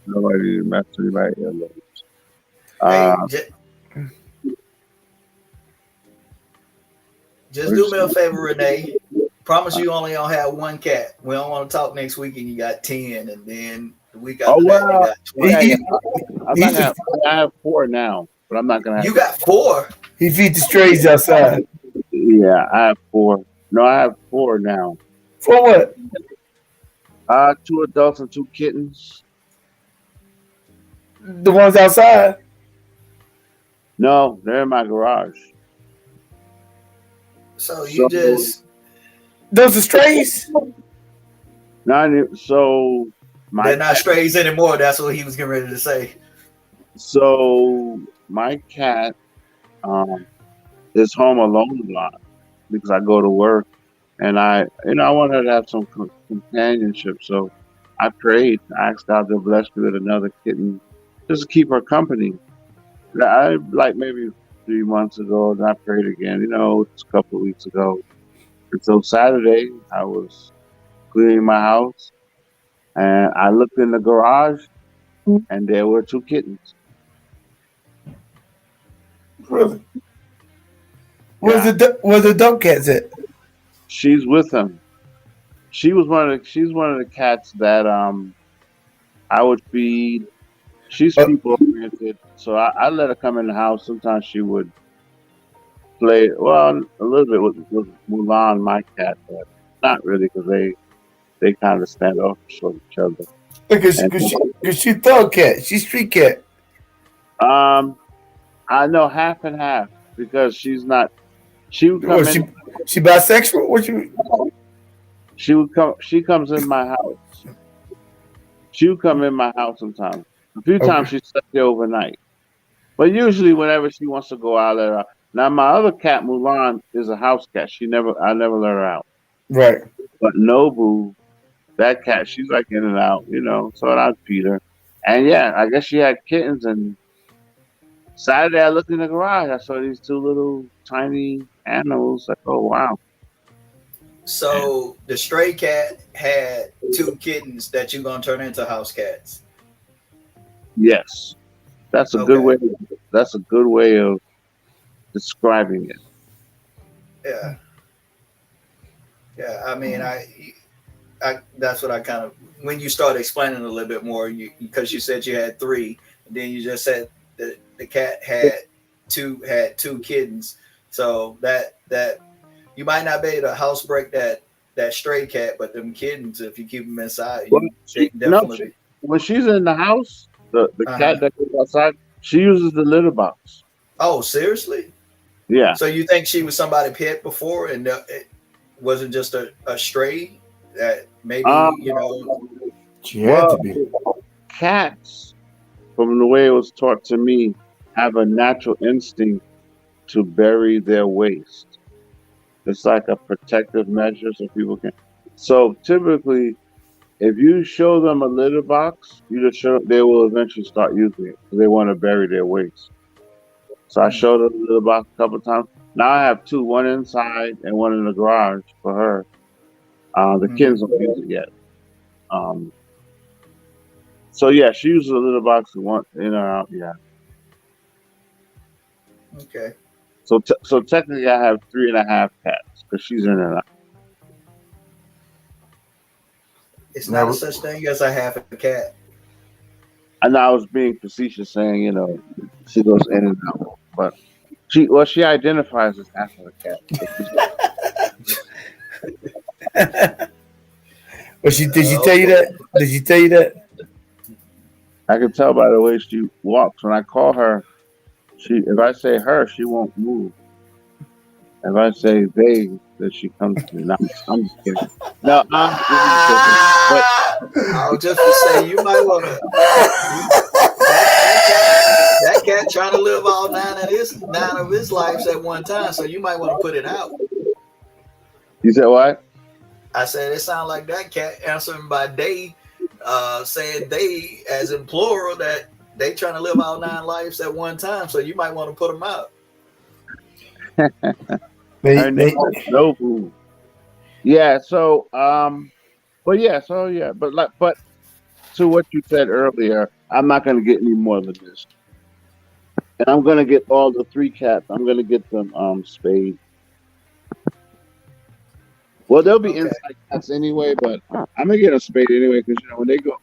Nobody messed with my earlobes. Just do me a favor, Renee. Promise you only gonna have one cat. We don't want to talk next week and you got 10, and then the week after that you got 20. I have 4 now, but I'm not gonna have. You got 4? He feeds the strays outside. Yeah, I have 4. No, I have 4 now. For what? 2 adults and 2 kittens. The ones outside? No, they're in my garage. So you just those are strays? They're not strays anymore. That's what he was getting ready to say. So my cat is home alone a lot because I go to work, and I want her to have some companionship. So I prayed. I asked God to bless me with another kitten just to keep her company. I like maybe 3 months ago, and I prayed again. It's a couple of weeks ago. And so Saturday, I was cleaning my house, and I looked in the garage, and there were 2 kittens. Really? Where's the dump cats at? She's with him. She's one of the cats that I would feed. She's people oriented, so I let her come in the house. Sometimes she would play, well, a little bit with Mulan, my cat, but not really because they kind of stand off from each other. Because And she thug cat. She street cat. um, I know half and half because she's not. She would Or come in. she bisexual? What you? She would come. She comes in my house. She would come in my house sometimes. A few times Okay. she slept there overnight. But usually, whenever she wants to go out, I let her out. Now, my other cat, Mulan, is a house cat. I never let her out. Right. But Nobu, that cat, she's like in and out, so I'd feed her. And yeah, I guess she had kittens. And Saturday, I looked in the garage. I saw these two little tiny animals. Like, oh, wow. So the stray cat had 2 kittens that you're gonna turn into house cats. Yes. That's a good way. That's a good way of describing it. Yeah. Yeah. I mean, I that's what I kind of, when you started explaining a little bit more, because you said you had 3, and then you just said that the cat had two kittens. So that you might not be able to housebreak that stray cat, but them kittens, if you keep them inside, they can definitely. When she's in the house, the cat that goes outside, she uses the litter box. Oh, seriously? Yeah. So you think she was somebody's pet before, and it wasn't just a stray that maybe She had to be. Cats, from the way it was taught to me, have a natural instinct to bury their waste. It's like a protective measure so people can. So typically, if you show them a litter box, they will eventually start using it because they want to bury their waste. So I showed her the litter box a couple of times. Now I have 2, one inside and one in the garage for her. The kids don't use it yet. So yeah, she uses a litter box one in or out. Yeah. Okay. So technically, I have 3.5 cats because she's in and out. It's not a such thing as a half a cat. And I was being facetious, saying she goes in and out, but she identifies as half of a cat. But did she tell you that? Did she tell you that? I can tell by the way she walks. When I call her, if I say her, she won't move. If I say they, then she comes to me. No, I'm just kidding. No, I'll just say you might want to. That cat trying to live all 9 of his lives at one time, so you might want to put it out. You said what? I said it sounds like that cat answering by they, saying they as in plural, that they trying to live all 9 lives at one time, so you might want to put them out. Her name is Nobu. Yeah. So but to what you said earlier, I'm not going to get any more than this, and I'm going to get all the 3 cats. I'm going to get them spayed. Well, they'll be inside cats anyway, but I'm gonna get them spayed anyway because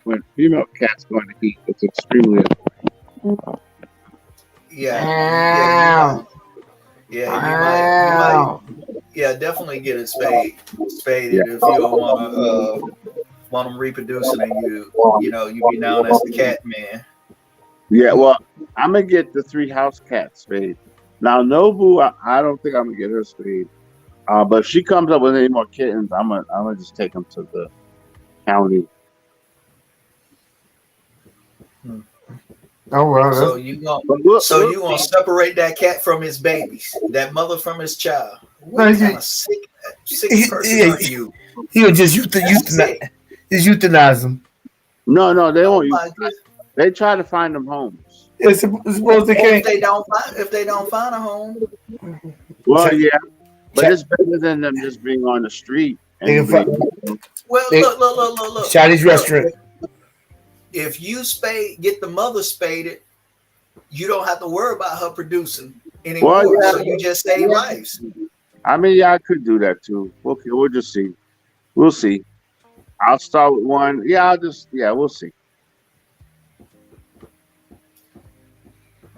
when female cats go into heat, it's extremely annoying. Yeah. You might definitely get it spaded if you don't want them reproducing and you be known as the cat man. Yeah, well, I'm gonna get the 3 house cats spayed. Now Nobu, I don't think I'm gonna get her spayed. But if she comes up with any more kittens, I'm gonna just take them to the county. Oh well. So you gonna separate that cat from his babies, that mother from his child. What kind of sick person are you? He'll just euthanize them. No, they won't. They try to find them homes. It's supposed to if they don't find a home. Well, yeah. But it's better than them just being on the street. Well, look. Chinese restaurant. If you get the mother spaded, you don't have to worry about her producing anymore. Well, yeah. So you just save lives. I mean, yeah, I could do that too. Okay, we'll just see. We'll see. I'll start with one. Yeah, we'll see.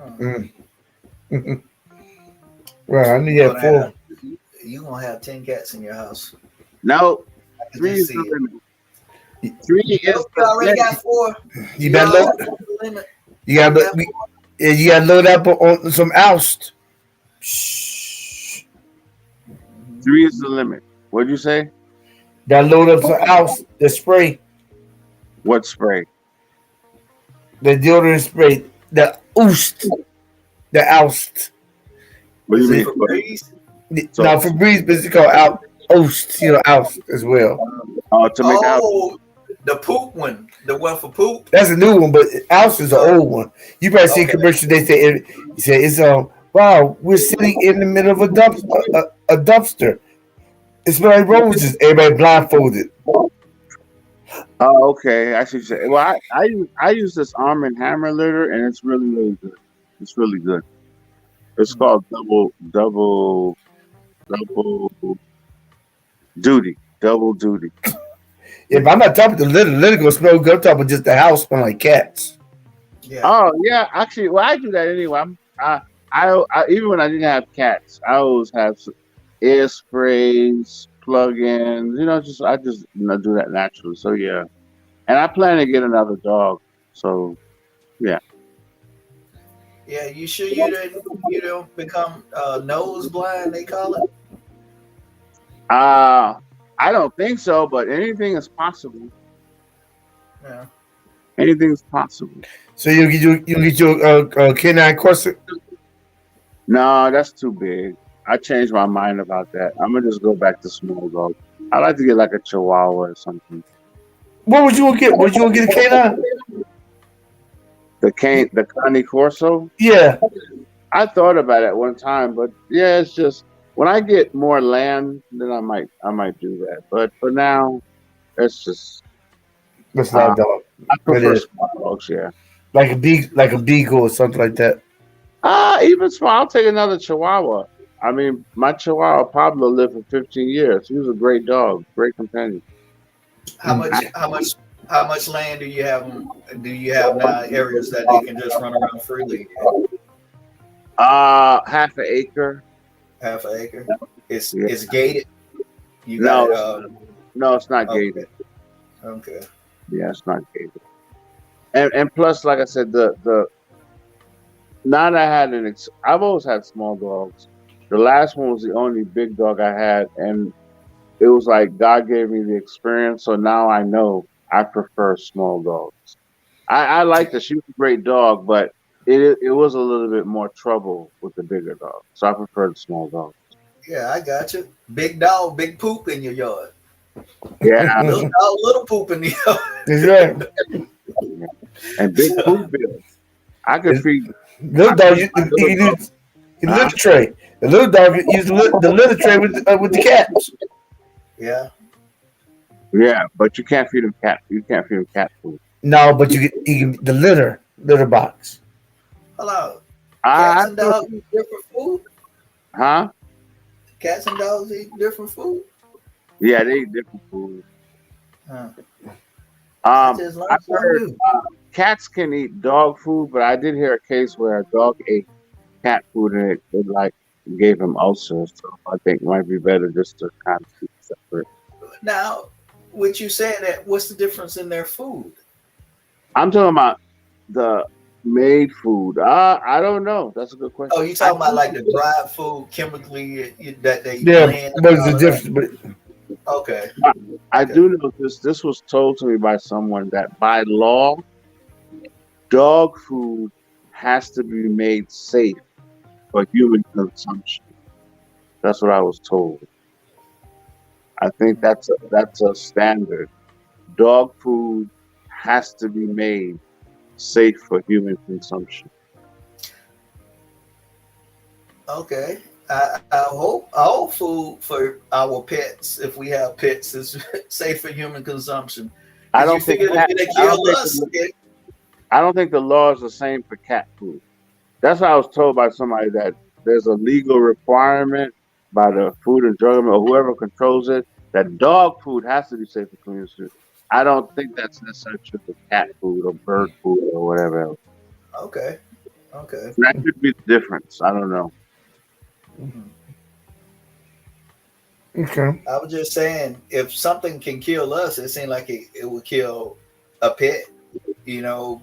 Mm. Right, I knew you had 4. You gonna have 10 cats in your house? No, I can 3 just is see the it. limit. 3 is You the already limit. got 4. You better load. Limit. You gotta load up on some oust. Shh. 3 is the limit. What'd you say? Gotta load up some oust. The spray, What spray? the deodorant spray, the oust, the oust. What do Is you it mean? Febreze? Now Febreze, but it's called out oust. You know, oust as well. To make the house. Oh, the poop one, the one for poop. That's a new one, but oust is an old one. You probably see commercials. They say it's wow, we're sitting in the middle of a dumpster. It smells like roses. Everybody blindfolded. Oh, okay. I see what you're saying. Well, I use this Arm and Hammer litter, and it's really good. It's really good. It's called double duty. Double duty. If I'm not talking the litter gonna smell good. I'm talking just the house smell like cats. Yeah. Oh yeah, actually, well, I do that anyway. I even when I didn't have cats, I always have air sprays, plug-ins. I just do that naturally. So yeah, and I plan to get another dog. So yeah. Yeah, you sure you don't become nose blind? They call it. I don't think so, but anything is possible. Yeah. Anything is possible. So you get your canine corset? No, that's too big. I changed my mind about that. I'm gonna just go back to small dog. I like to get like a Chihuahua or something. What would you gonna get? Would you gonna get a canine? The Cane Corso? Yeah. I thought about it one time, but yeah, it's just when I get more land, then I might do that. But for now, it's just That's not a dog. I prefer small dogs, yeah. Like a beagle or something like that. Even small. I'll take another Chihuahua. I mean, my Chihuahua Pablo lived for 15 years. He was a great dog, great companion. How much land do you have? Do you have now areas that they can just run around freely? Half an acre. Half an acre. It's gated. No, it's not gated. Okay. Yeah, it's not gated. And plus, like I said, the now that I had I've always had small dogs. The last one was the only big dog I had, and it was like God gave me the experience. So now I know I prefer small dogs. I like that. She was a great dog, but it was a little bit more trouble with the bigger dog. So I prefer the small dog. Yeah, I got you. Big dog, big poop in your yard. Yeah. Little dog, little poop in the yard. That's right. And big poop bills. I could feed. Little dog, you use the litter tray. The little dog use the litter tray with the cats. Yeah. Yeah, but you can't feed them cat. You can't feed them cat food. No, but you can the litter box. Hello. Cats and dogs eat different food? Huh? Cats and dogs eat different food? Yeah, they eat different food. I heard cats can eat dog food, but I did hear a case where a dog ate cat food and it like gave him ulcers. So I think it might be better just to kind of keep separate. Now, with you saying that, what's the difference in their food? I'm talking about the made food. I don't know. That's a good question. Oh, you talking about like the dried food chemically that they blend? What's the difference? Okay. I do know this. This was told to me by someone that by law, dog food has to be made safe for human consumption. That's what I was told. I think that's a standard. Dog food has to be made safe for human consumption. Okay. I hope all food for our pets, if we have pets, is safe for human consumption. I don't think the law is the same for cat food. That's what I was told by somebody, that there's a legal requirement by the Food and Drug Administration or whoever controls it that dog food has to be safe for community. I don't think that's necessarily true for cat food or bird food or whatever else. Okay. Okay. That could be the difference. I don't know. Okay. I was just saying, if something can kill us, it seemed like it would kill a pet. You know,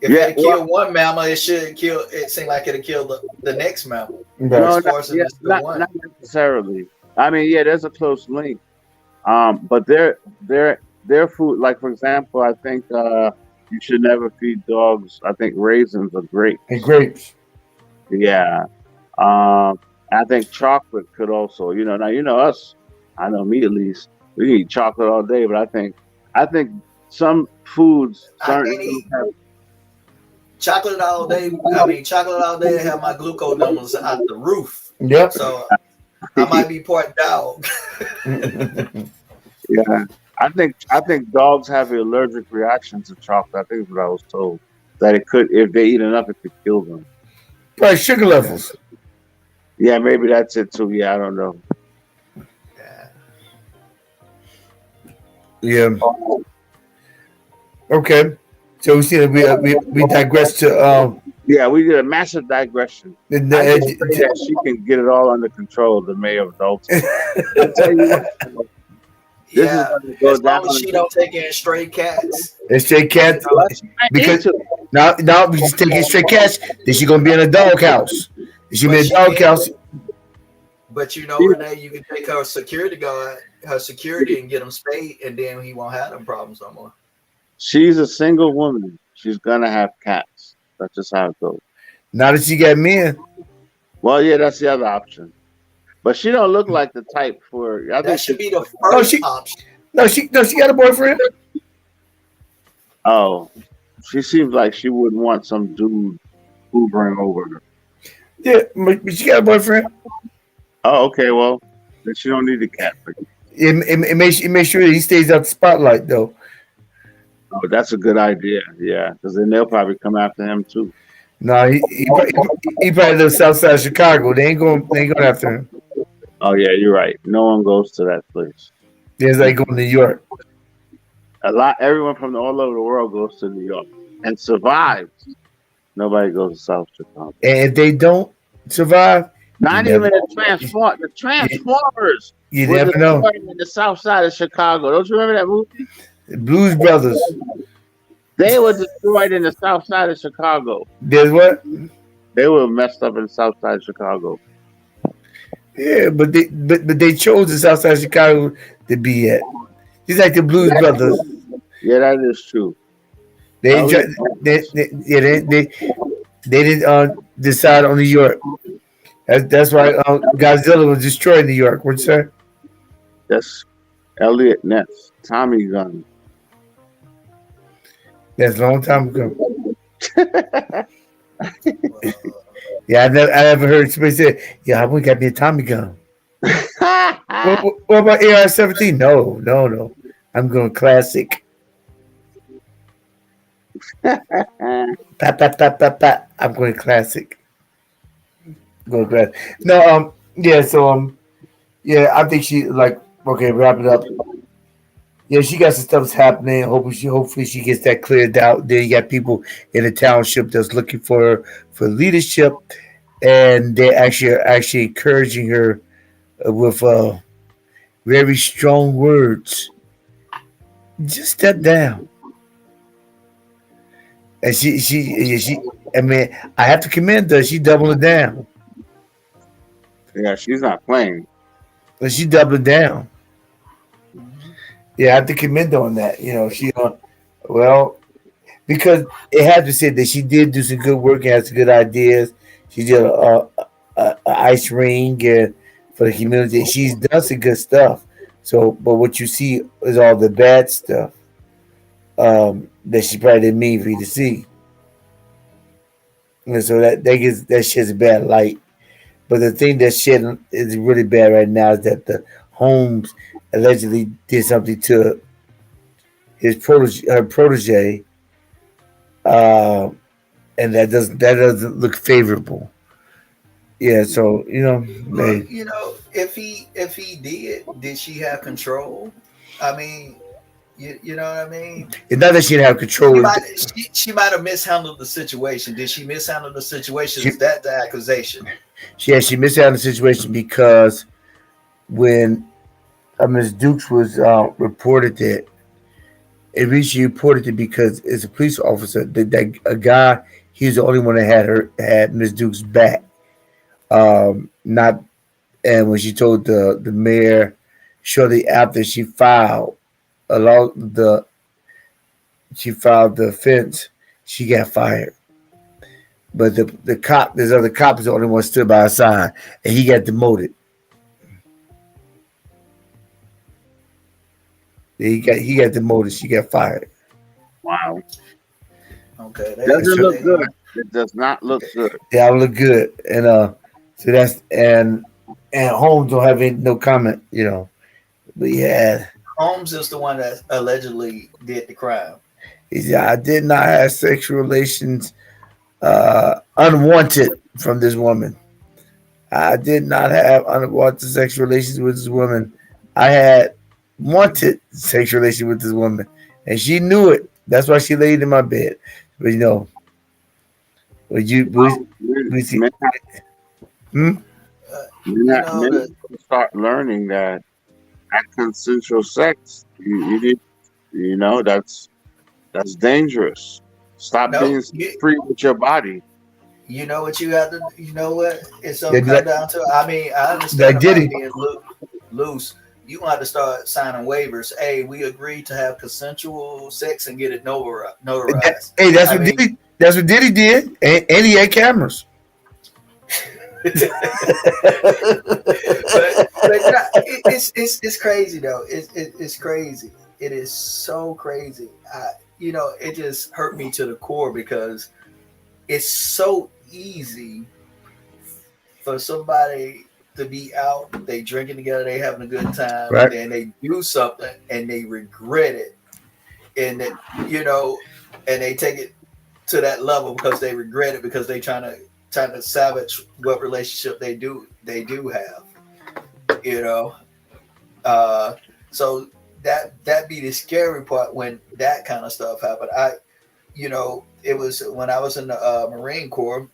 if it kill one mammal, it should kill. It seemed like it'll kill the next mammal. No, It's forcing us to one. not necessarily. I mean, yeah, there's a close link. But their food, like for example, I think you should never feed dogs. I think raisins or grapes. And grapes. Yeah. I think chocolate could also, now us. I know me at least. We eat chocolate all day, but I think some foods. I can't eat chocolate all day. I mean, chocolate all day have my glucose numbers out the roof. Yep. So I might be part dog. Yeah. I think dogs have an allergic reaction to chocolate. I think that's what I was told. That it could, if they eat enough, it could kill them. Probably sugar levels. Yeah, maybe that's it too. Yeah, I don't know. Yeah. Okay. So we see that we digress to yeah, we did a massive digression. I just pray that she can get it all under control, the mayor of Dolton. I'll tell you what, Yeah, as long as she don't take in stray cats. And stray cats, because now if she's taking stray cats, then she's gonna be in a doghouse. She be in a doghouse. But Renee, you can take her security guard, her security, and get him spayed, and then he won't have them problems no more. She's a single woman. She's gonna have cats. That's just how it goes. Now that she got men. Well, yeah, that's the other option. But she don't look like the type for. I think that should be the first option. No, she got a boyfriend. Oh, she seems like she wouldn't want some dude hoovering over her. Yeah, but she got a boyfriend. Oh, okay. Well, then she don't need the cat. It makes sure that he stays out the spotlight, though. Oh, that's a good idea. Yeah, because then they'll probably come after him too. No, he probably lives south side of Chicago. They ain't going after him. Oh yeah, you're right. No one goes to that place. There's like going to New York. Everyone from all over the world goes to New York and survives. Nobody goes to South Chicago. And if they don't survive, not even the Transformers. You never know. In the South Side of Chicago, don't you remember that movie? The Blues Brothers. They were destroyed in the South Side of Chicago. There's what? They were messed up in the South Side of Chicago. Yeah, but they chose the South Side of Chicago to be at. Just like the Blues Brothers. Yeah, that is true. They didn't decide on New York. That's why Godzilla was destroying New York. What'd you say? That's Elliot Ness, Tommy Gun. That's a long time ago. Yeah, I never heard somebody say, "Yeah, I went got me a Tommy gun." what about AR-17? No. I'm going classic. I'm going classic. Going classic. No, yeah. So, yeah. I think she okay. Wrap it up. Yeah, she got some stuff happening. Hopefully she gets that cleared out. Then you got people in the township that's looking for leadership, and they're actually encouraging her with very strong words. Just step down. And she. I mean, I have to commend her. She doubling down. Yeah, she's not playing. But she doubling down. Yeah, I have to commend her on that. Because it had to say that she did do some good work and has some good ideas. She did a ice ring for the community. She's done some good stuff. So, but what you see is all the bad stuff that she probably didn't mean for you to see. And so that sheds a bad light. But the thing that shed is really bad right now is that the Holmes allegedly did something to her protege, and that doesn't look favorable. Yeah, so if he did she have control? I mean, You know what I mean? It's not that she didn't have control. She might have mishandled the situation. Did she mishandle the situation? Is that the accusation? She mishandled the situation because when Ms. Dukes was reported that, at least she reported it because as a police officer, that a guy, he was the only one that had Ms. Dukes back. Not, and when she told the mayor shortly after she filed the offense, she got fired. But the cop, this other cop, is the only one stood by her side, and he got demoted. He got demoted. She got fired. Wow. Okay. Doesn't look good. It does not look good. Yeah, it look good, and so that's and Holmes don't have no comment, But yeah, Holmes is the one that allegedly did the crime. He said, I did not have sexual relations unwanted from this woman. I did not have unwanted sexual relations with this woman. I had wanted sexual relations with this woman, and she knew it. That's why she laid in my bed. But we see. Men start learning that at consensual sex, that's dangerous. Stop being free with your body. You know what you have to. You know what it's gonna come down to. I mean, I understand about being loose. You want to start signing waivers. Hey, we agreed to have consensual sex and get it notarized. Hey, that's what Diddy did, and he had cameras. but it's crazy though. It's crazy. It is so crazy. It just hurt me to the core because it's so easy for somebody to be out, they drinking together, they having a good time, right, and they do something and they regret it, and then and they take it to that level because they regret it because they trying to salvage what relationship they do have, so that be the scary part when that kind of stuff happened. It was when I was in the Marine Corps.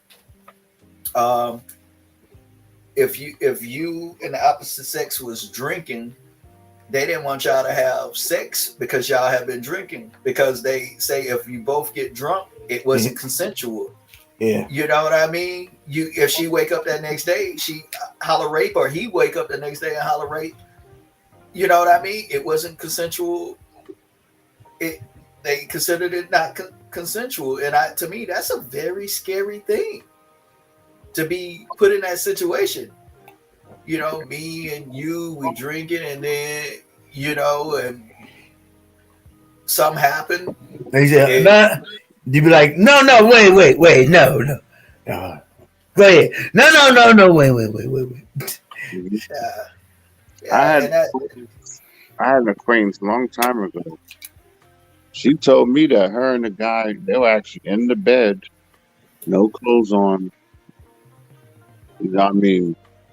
If you and the opposite sex was drinking, they didn't want y'all to have sex because y'all have been drinking, because they say if you both get drunk, it wasn't consensual. Yeah. You know what I mean? If she wake up that next day, she holler rape, or he wake up the next day and holler rape. You know what I mean? It wasn't consensual. They considered it not consensual, and to me, that's a very scary thing to be put in that situation. Me and you, we drinking, and then and something happened. He said, you'd be like, no, wait, no. Go ahead. No, wait. I had an acquaintance a long time ago. She told me that her and the guy, they were actually in the bed, no clothes on.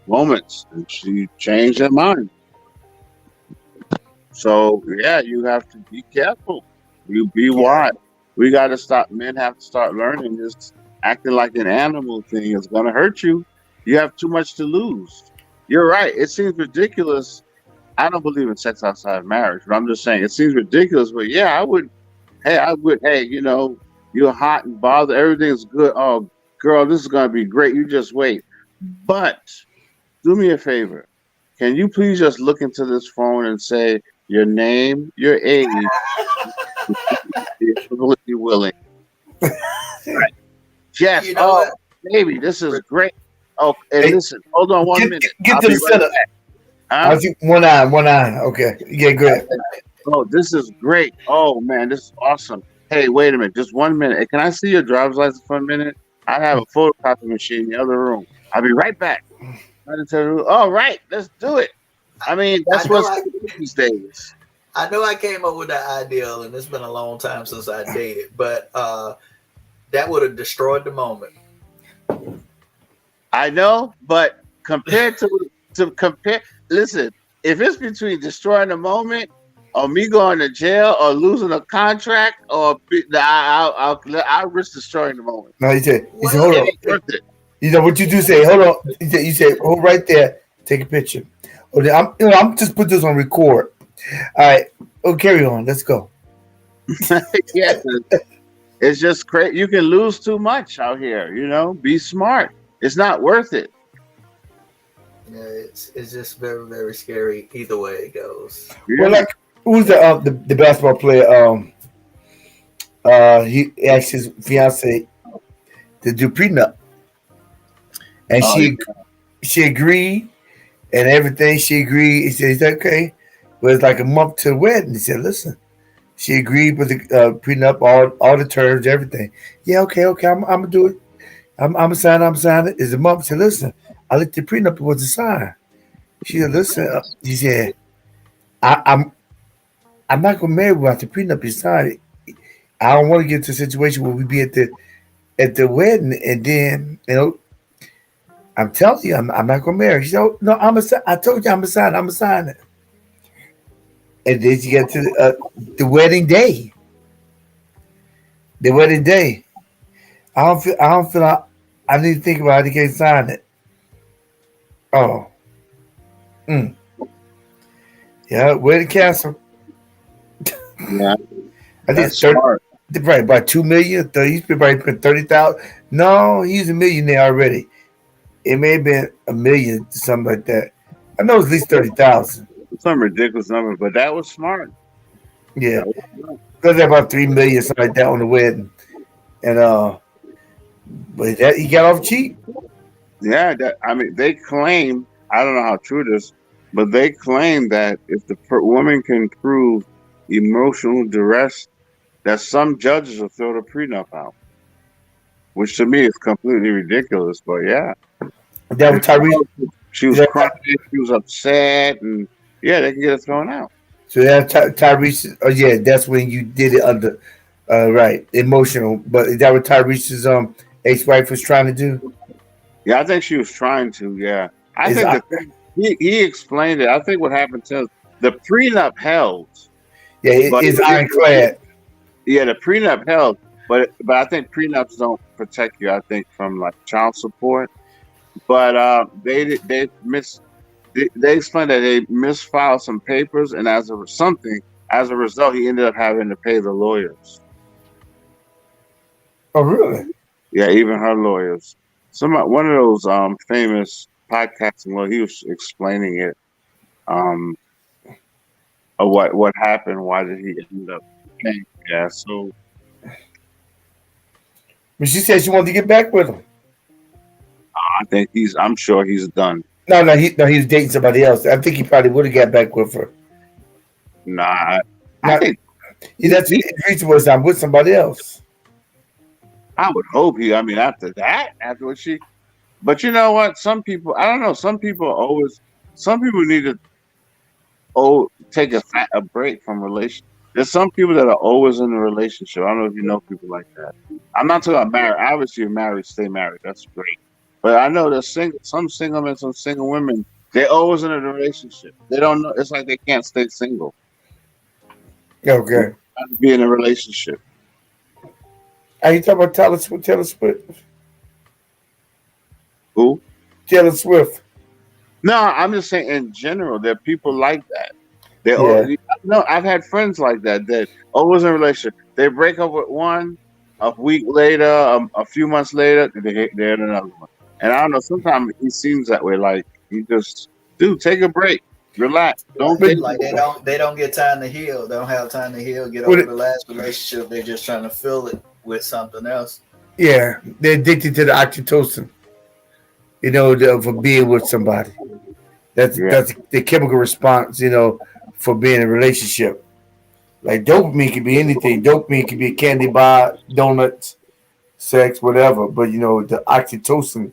Moments, and she changed her mind. So yeah, you have to be careful. You be wise. We got to stop. Men have to start learning this. Acting like an animal thing is going to hurt you. You have too much to lose. You're right. It seems ridiculous. I don't believe in sex outside of marriage, but I'm just saying it seems ridiculous. But yeah, I would. Hey, you're hot and bothered. Everything's good. Oh, girl, this is going to be great. You just wait. But do me a favor. Can you please just look into this phone and say your name, your age, if you're willing? Right. Yes. Baby, this is great. Oh, and listen, hold on 1 minute. Get to the center. I think one eye. Okay. Yeah, good. Oh, this is great. Oh man, this is awesome. Hey, wait a minute, just 1 minute. Hey, can I see your driver's license for a minute? I have a photocopy machine in the other room. I'll be right back. All right, let's do it. I mean, that's what's these days. I know I came up with that ideal, and it's been a long time since I dated, but that would have destroyed the moment. I know, but compared to compare, listen, if it's between destroying the moment or me going to jail or losing a contract or I'll risk destroying the moment. No, he said, It hold on. ain't worth it. You know what you do? Say, hold on. You say, hold right there. Take a picture. Oh, I'm just put this on record. All right. Oh, carry on. Let's go. Yeah, it's just crazy. You can lose too much out here. Be smart. It's not worth it. Yeah, it's just very, very scary either way it goes. Yeah. Well, like who's the basketball player? He asked his fiance to do prenup, and she agreed, and everything. She agreed. He said, "Okay." But it's like a month to the wedding. He said, "Listen." She agreed with the prenup, all the terms, everything. Yeah, okay. I'm gonna do it. I'm gonna sign it. It's a month. She said, "Listen, I looked the prenup. It wasn't signed." She said, "Listen." He said, I'm not gonna marry without the prenup is signed. I don't want to get to a situation where we be at the wedding and then I'm telling you I'm not gonna marry." She said, "Oh, no, I told you I'm gonna sign it." And then she got to the wedding day. The wedding day. I don't feel like I need to think about it. They can't sign it. Oh. Yeah, wedding cancel. Yeah. I think it's probably about $2 million. He's probably put 30,000. No, he's a millionaire already. It may have been $1 million, something like that. I know it's at least 30,000. Some ridiculous number, but that was smart. Yeah, because about $3 million, something like that, on the wedding, and but that he got off cheap. Yeah, they claim, I don't know how true it is, but they claim that if the woman can prove emotional duress, that some judges will throw the prenup out, which to me is completely ridiculous. But yeah, that was Tyrese. She was crying. She was upset, and yeah, they can get it thrown out. So that Tyrese. Oh yeah, that's when you did it under, right, emotional. But is that what Tyrese's ex-wife was trying to do? Yeah, I think she was trying to. Yeah, I think he explained it. I think what happened to the prenup held. Yeah, it's ironclad. Yeah, the prenup held, but I think prenups don't protect you. I think from like child support, but they explained that they misfiled some papers, and as a result, he ended up having to pay the lawyers. Oh, really? Yeah, even her lawyers. One of those famous podcasting where he was explaining it, of what happened, why did he end up paying? Yeah, so. But she said she wanted to get back with him. I'm sure he's done. No, he was dating somebody else. I think he probably would have got back with her. Nah, I think that's reasonable. I'm with somebody else. I would hope after what she, but you know what? Some people, I don't know. Some people need to take a break from relationships. There's some people that are always in a relationship. I don't know if you know people like that. I'm not talking about married. Obviously, you're married, stay married. That's great. But I know there's some single men, some single women. They're always in a relationship. They don't know. It's like they can't stay single. Okay. They have to be in a relationship. Are you talking about Taylor Swift? Who? Taylor Swift. No, I'm just saying in general, there are people like that. I've had friends like that always in a relationship. They break up with one, a week later, a few months later, they're in another one. And I don't know, sometimes he seems that way. Like he just, take a break, relax. They don't get time to heal. They don't have time to heal, get over the last relationship. They're just trying to fill it with something else. Yeah, they're addicted to the oxytocin. For being with somebody. That's the chemical response, for being in a relationship. Like dopamine can be anything. Dopamine can be a candy bar, donuts, sex, whatever. But the oxytocin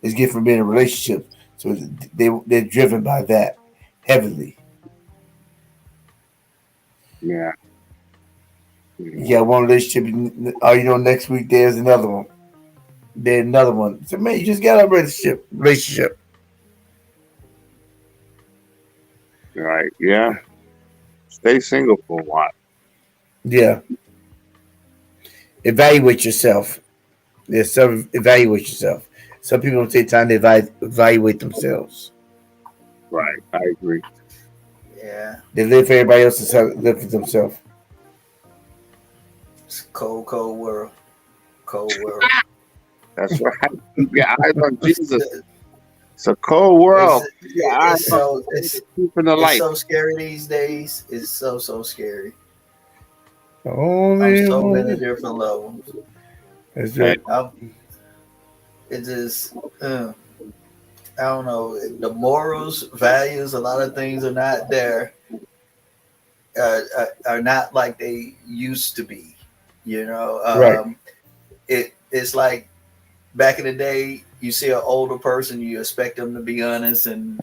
is get from being in a relationship. So they're driven by that heavily. Yeah. You got one relationship, next week there's another one. There's another one. So man, you just got a relationship. Right. Yeah. Stay single for a while. Yeah. Evaluate yourself. Evaluate yourself. Some people don't take time to evaluate themselves. Right. I agree. Yeah. They live for everybody else instead of live for themselves. It's a cold, cold world. Cold world. That's right. Keep your eyes on Jesus. It's a cold world. It's keeping the light. so scary these days. It's so scary. Only on so one. many different levels. That's right. It just, I don't know. The morals, values, a lot of things are not there. Are not like they used to be. You know, Right. It's like back in the day. You see an older person, you expect them to be honest and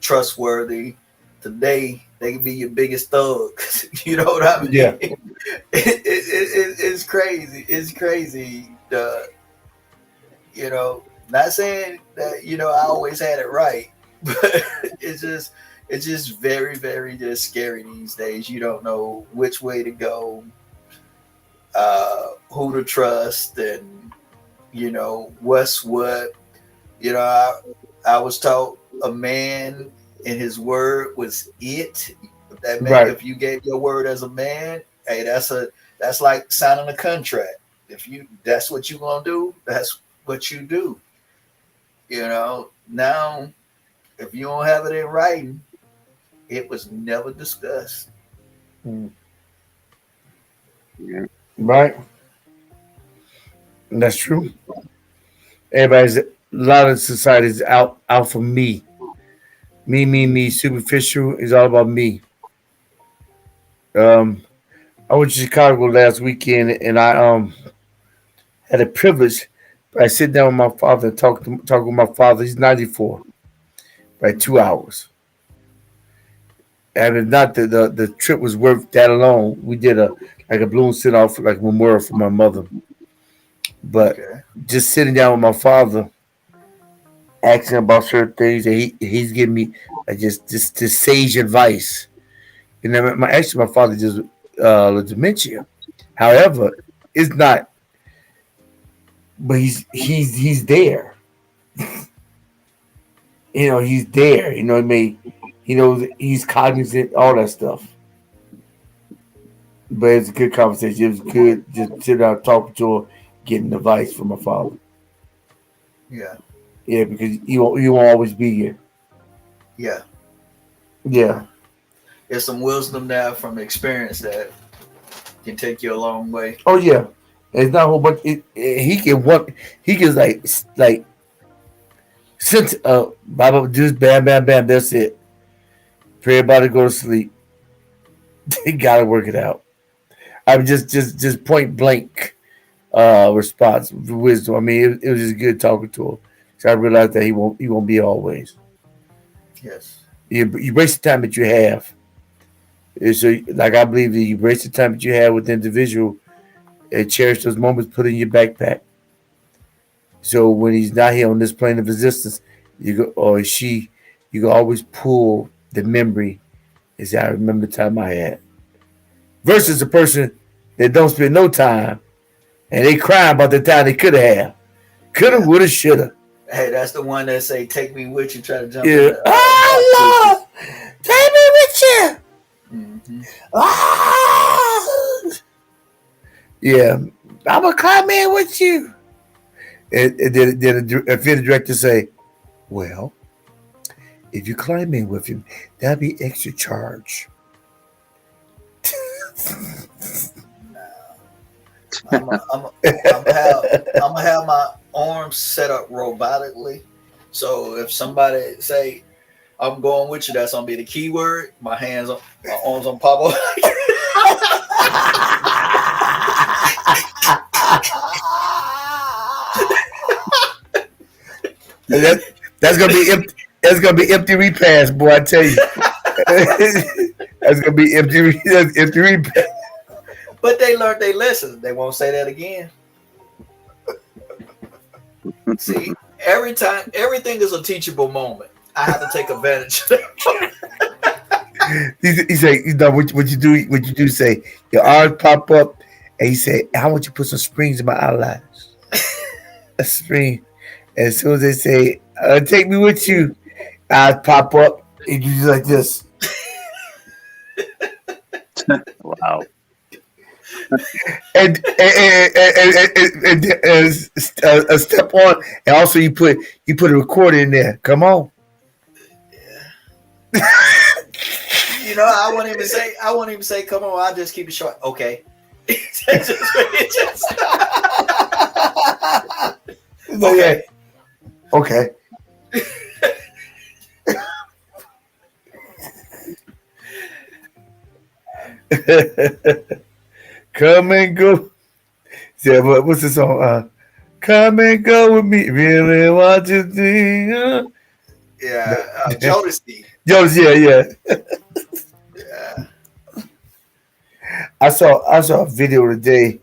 trustworthy. Today, they can be your biggest thug. You know what I mean? Yeah. It's crazy. It's crazy. Not saying that I always had it right, but it's just very, very just scary these days. You don't know which way to go, who to trust, and what's what. I was taught a man and his word was it. That meant if you gave your word as a man, hey, that's like signing a contract. If that's what you're gonna do, that's what you do. Now if you don't have it in writing, it was never discussed. Yeah. Right. That's true. A lot of society's out for me. Me. Superficial is all about me. I went to Chicago last weekend, and I had a privilege. I sit down with my father and talk with my father. He's 94. By 2 hours. And if not, the trip was worth that alone. We did a balloon sit off, like a memorial for my mother. But just sitting down with my father, asking about certain things, and he's giving me just sage advice. My father just dementia. However, it's not. But he's there. He's there. You know what I mean? He knows he's cognizant, all that stuff. But it's a good conversation. It was good just sit down talking to him, getting advice from my father. Yeah. Yeah, because you won't always be here. Yeah. Yeah. There's some wisdom there from experience that can take you a long way. Oh yeah. It's not a whole bunch. He can like since Bible just bam. That's it. Pray about it, go to sleep. They gotta work it out. I'm just point blank response, wisdom. I mean, it was just good talking to him. So I realized that he won't be always. Yes. You waste the time that you have. So, like, I believe that you waste the time that you have with the individual and cherish those moments, put in your backpack. So when he's not here on this plane of existence, you can always pull the memory and say, I remember the time I had. Versus a person that don't spend no time and they cry about the time they could have. Coulda, woulda, shoulda. Hey, that's the one that say, take me with you, try to jump in. Oh, Lord! Take me with you! Mm-hmm. Ah! Yeah, I'm going to climb in with you. And then a theater director say, well, if you climb in with him, that'll be extra charge. I'm gonna have my arms set up robotically. So if somebody say, I'm going with you, that's gonna be the key word. My arms on pop up. That's gonna be empty. That's gonna be empty repass, boy. I tell you, that's gonna be empty repass. But they learned their lesson. They won't say that again. See, everything is a teachable moment. I have to take advantage of that. He say, you know what you do? What you do? Say your eyes pop up, and he say, "I want you to put some springs in my eyelash." A spring. And as soon as they say, "Take me with you," eyes pop up, and you do like this. Wow. And a step on, and also you put a recorder in there. Come on. You know, I won't even say, come on, I'll just keep it short. Okay. Okay. Okay. Come and go. Yeah, what's the song? Come and go with me. Really want you to. Yeah, Jodeci. Yeah. Yeah. I saw a video today.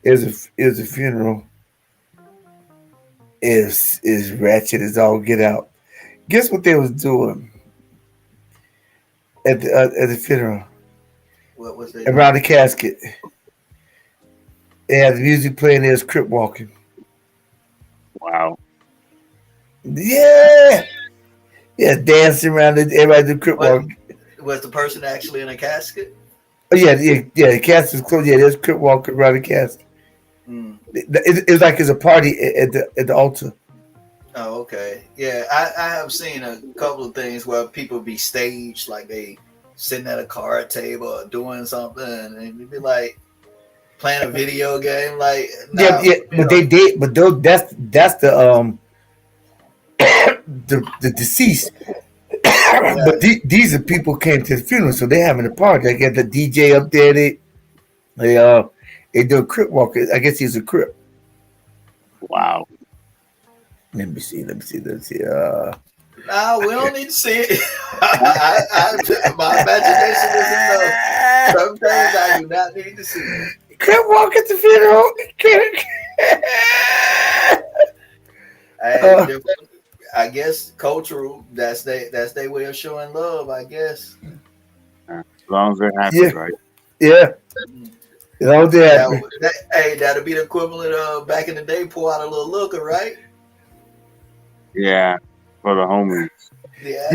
It was a funeral. Is ratchet as all get out. Guess what they was doing at the funeral? What was they around the casket? They had the music playing. There's crip walking. Wow. Yeah, dancing around it. Everybody do crip walking. Was the person actually in a casket? Oh yeah. The casket's closed. Yeah, there's crip walking around the casket. Mm. It's like it's a party at the altar. Oh, okay. Yeah, I have seen a couple of things where people be staged, like they sitting at a card table or doing something, and you'd be like playing a video game. Like, no, yeah, but they did. But those, that's the the deceased. Yeah. But these are people who came to the funeral, so they having a party. They got the DJ up there. They do a crip walk. I guess he's a crip. Wow. No, we don't need to see it. My imagination is enough. Some things I do not need to see. Crip walk at the funeral. I guess cultural. That's their way of showing love. I guess. As long as they're happy, Yeah. right? Yeah. You know, That'll be the equivalent of back in the day. Pull out a little looker, right? Yeah, for the homies. Yeah.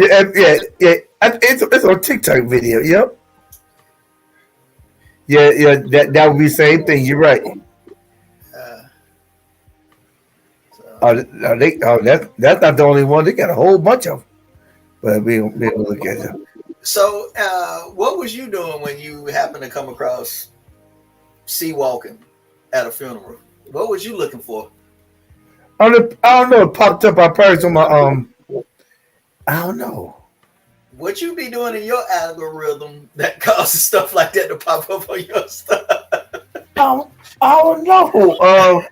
It's on TikTok video. Yep. Yeah. That would be the same thing. You're right. That's not the only one. They got a whole bunch of them. But we'll look at them. So, what was you doing when you happened to come across sea walking at a funeral? What was you looking for? I don't know. It popped up. I probably on my I don't know. What you be doing in your algorithm that causes stuff like that to pop up on your stuff? I don't know.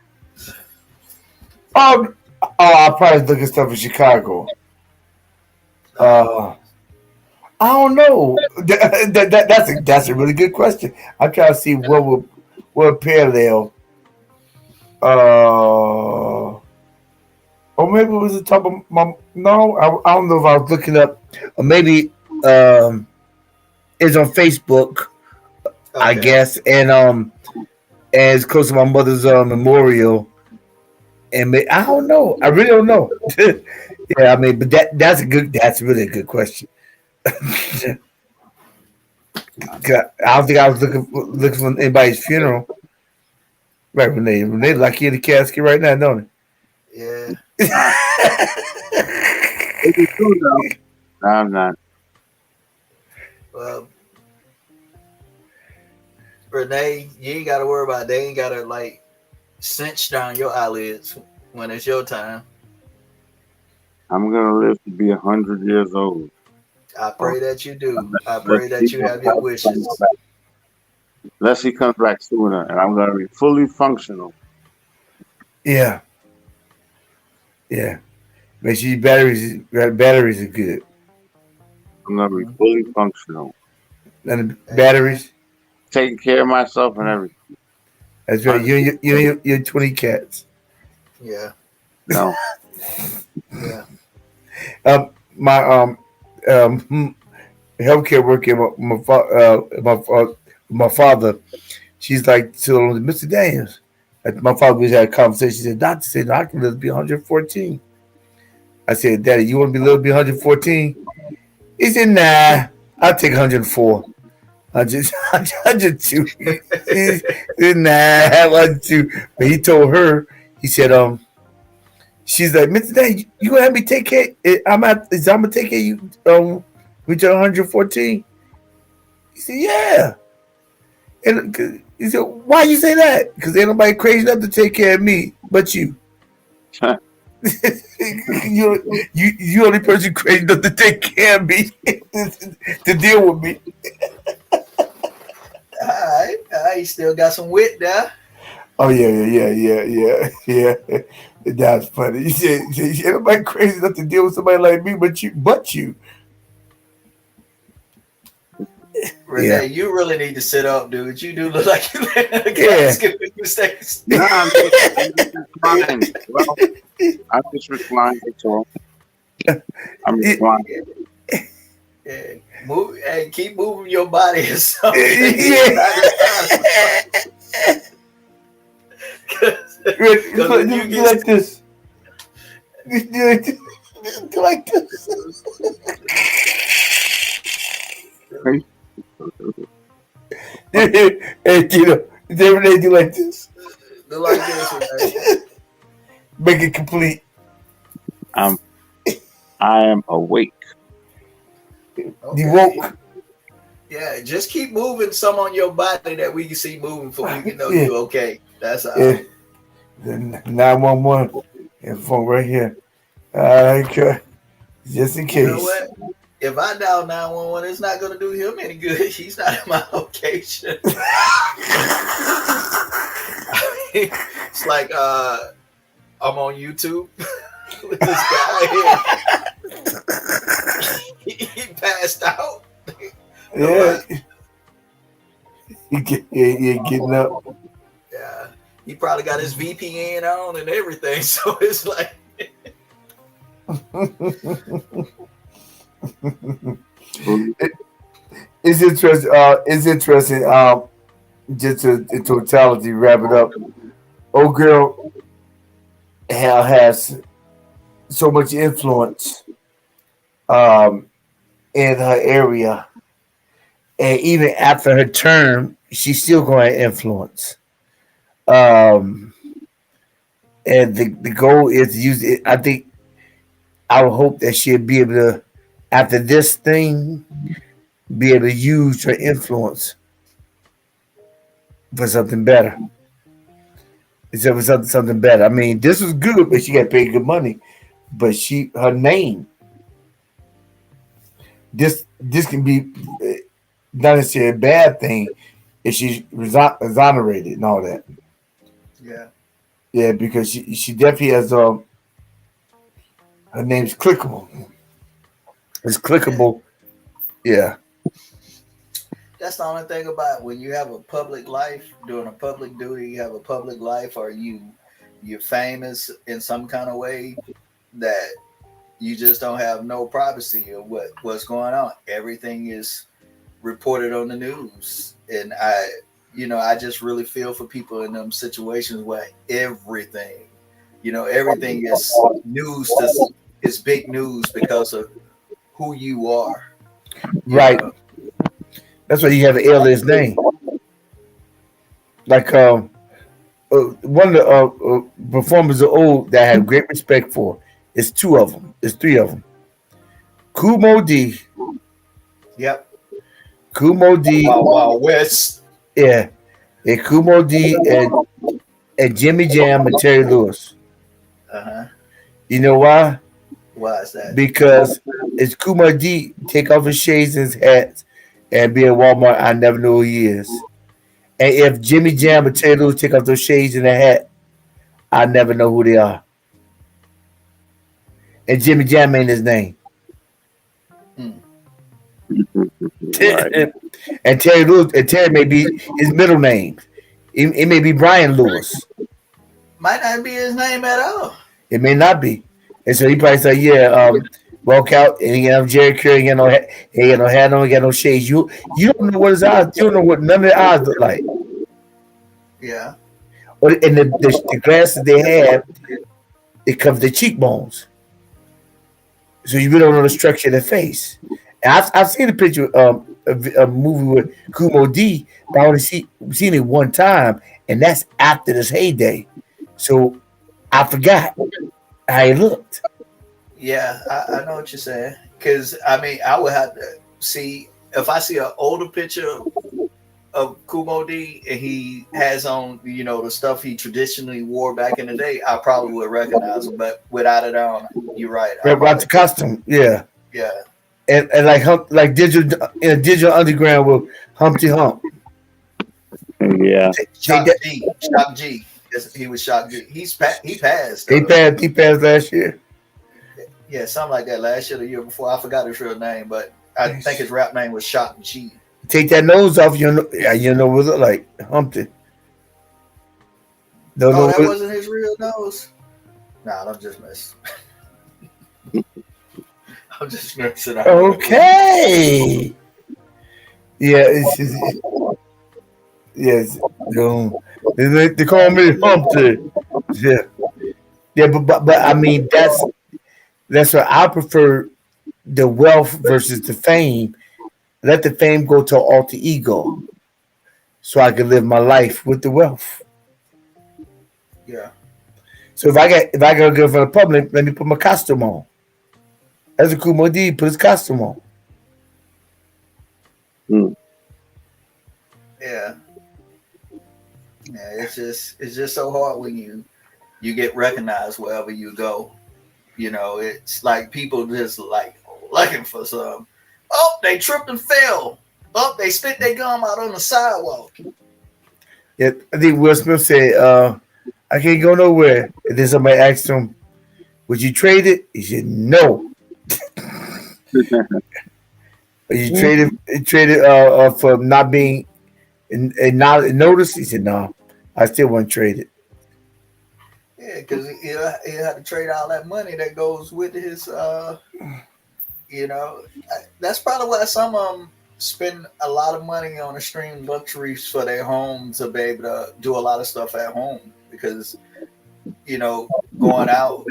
I probably look at stuff in Chicago. I don't know. That's a really good question. I'm trying to see what parallel. Or maybe it was the top of my. No, I don't know if I was looking up. Or maybe it's on Facebook, I guess, and it's close to my mother's memorial. And I don't know. I really don't know. Yeah, I mean, but that's really a good question. I don't think I was looking for anybody's funeral. Right, Renee lucky in the casket right now, don't they? Yeah. It's true though. No, I'm not. Well, Renee, you ain't got to worry about it. They ain't got to like cinch down your eyelids when it's your time. I'm gonna live to be 100 years old. I pray that you do. I pray that you have your wishes. Unless he comes back sooner, and I'm gonna be fully functional. Yeah. Make sure your batteries are good. I'm gonna be fully functional. And the batteries. Taking care of myself and everything. That's right. You're 20 cats. Yeah. No. Yeah. My healthcare worker, my father. She's like, so Mr. Daniels. My father was had a conversation. She said, Doctor said I can live to be 114. I said, Daddy, you want to be live to be 114? He said, Nah, I'll take 104. I just 102. He said, Nah, 102. But he told her, he said, she's like, Mr. Daniels, you gonna have me take care? I'm gonna take care of you when you're 114. He said, Yeah. And he said, why you say that? Because ain't nobody crazy enough to take care of me but you. you only person crazy enough to take care of me, to deal with me. All right, still got some wit there. Oh yeah. That's funny. You said ain't nobody crazy enough to deal with somebody like me but you. Renee, you really need to sit up, dude. You do look like you mistakes. No, I'm just reclining. Well, I'm just reclining, so I'm reclining. Yeah, move and keep moving your body or something. Because you get like this. Do like this. Hey, Tito, every day do like this. Do like this, right? Make it complete. I am awake. Okay. You woke. Yeah, just keep moving some on your body that we can see moving for we can know you're okay. That's all. Yeah. 911 and phone right here. Okay. Just in case. You know what? If I dial 911, it's not going to do him any good. He's not in my location. It's like I'm on YouTube with this guy here. He passed out. Yeah. He getting up. Yeah. He probably got his VPN on and everything. So it's like. It's interesting. It's interesting. Just to in totality, wrap it up. Old girl has so much influence in her area, and even after her term, she's still going to influence. And the goal is to use it. I think I would hope that she'll be able to, after this thing, be able to use her influence for something better. Instead of something better. I mean, this was good, but she got paid good money. But her name, this can be not necessarily a bad thing if she's exonerated and all that. Yeah. Yeah, because she definitely has her name's clickable. It's clickable. Yeah. That's the only thing about it. When you have a public life, doing a public duty, you have a public life, or you're famous in some kind of way that you just don't have no privacy of what's going on. Everything is reported on the news. And I just really feel for people in them situations where everything is news. It's big news because of who you are. Right. That's why you have an alias name. Like one of the performers of old that I have great respect for. It's two of them. It's three of them. Kumo D. Yep. Kumo D. Wow, West. Yeah. And Kumo D and Jimmy Jam and Terry Lewis. Uh-huh. You know why? Why is that? Because it's Kumo D take off his shades and his hats and be at Walmart. I never know who he is. And if Jimmy Jam and Terry Lewis take off those shades and their hat, I never know who they are. And Jimmy Jam ain't his name. Right. And Terry Lewis, and Terry may be his middle name. It may be Brian Lewis. Might not be his name at all. It may not be. And so he probably said, yeah, Walk out and he got no Jerry Curl, he got no hat on, he got no shades. You don't know what his eyes, you don't know what none of the eyes look like. Yeah. Or and the glasses they have, it covers the cheekbones. So you really don't know the structure of the face. And I've seen a picture a movie with Kumo D, but I only seen it one time, and that's after this heyday. So I forgot how he looked. Yeah, I know what you're saying. Because, I mean, I would have to see, if I see an older picture of Kumo D and he has on, the stuff he traditionally wore back in the day, I probably would recognize him. But without it on, you're right. About the costume, yeah. Yeah. And like digital underground with Humpty Hump. Yeah. Shock G. Yes, he was Shock G. He passed. He passed last year. Yeah, something like that. Last year, the year before, I forgot his real name, but I think his rap name was Shock G. Take that nose off, you know what it look like. Humpty. That wasn't his real nose. Nah, I'm just messing. I'm just messing up. Okay. Yeah, yes. They call me Humpty. Yeah, but I mean that's what I prefer, the wealth versus the fame. Let the fame go to alter ego, so I can live my life with the wealth. Yeah. So if I gotta go for the public, let me put my costume on. As a Kumo D, put his costume on. Yeah. Yeah, it's just so hard when you get recognized wherever you go. It's like people just like looking for some. Oh, they tripped and fell. Oh, they spit their gum out on the sidewalk. Yeah, I think Will Smith said, I can't go nowhere. And then somebody asked him, would you trade it? He said, no. You traded for not being and not noticed? He said, no, I still want to trade it. Yeah, because he had to trade all that money that goes with his, that's probably why some of them spend a lot of money on extreme luxuries for their home to be able to do a lot of stuff at home. Because, going out,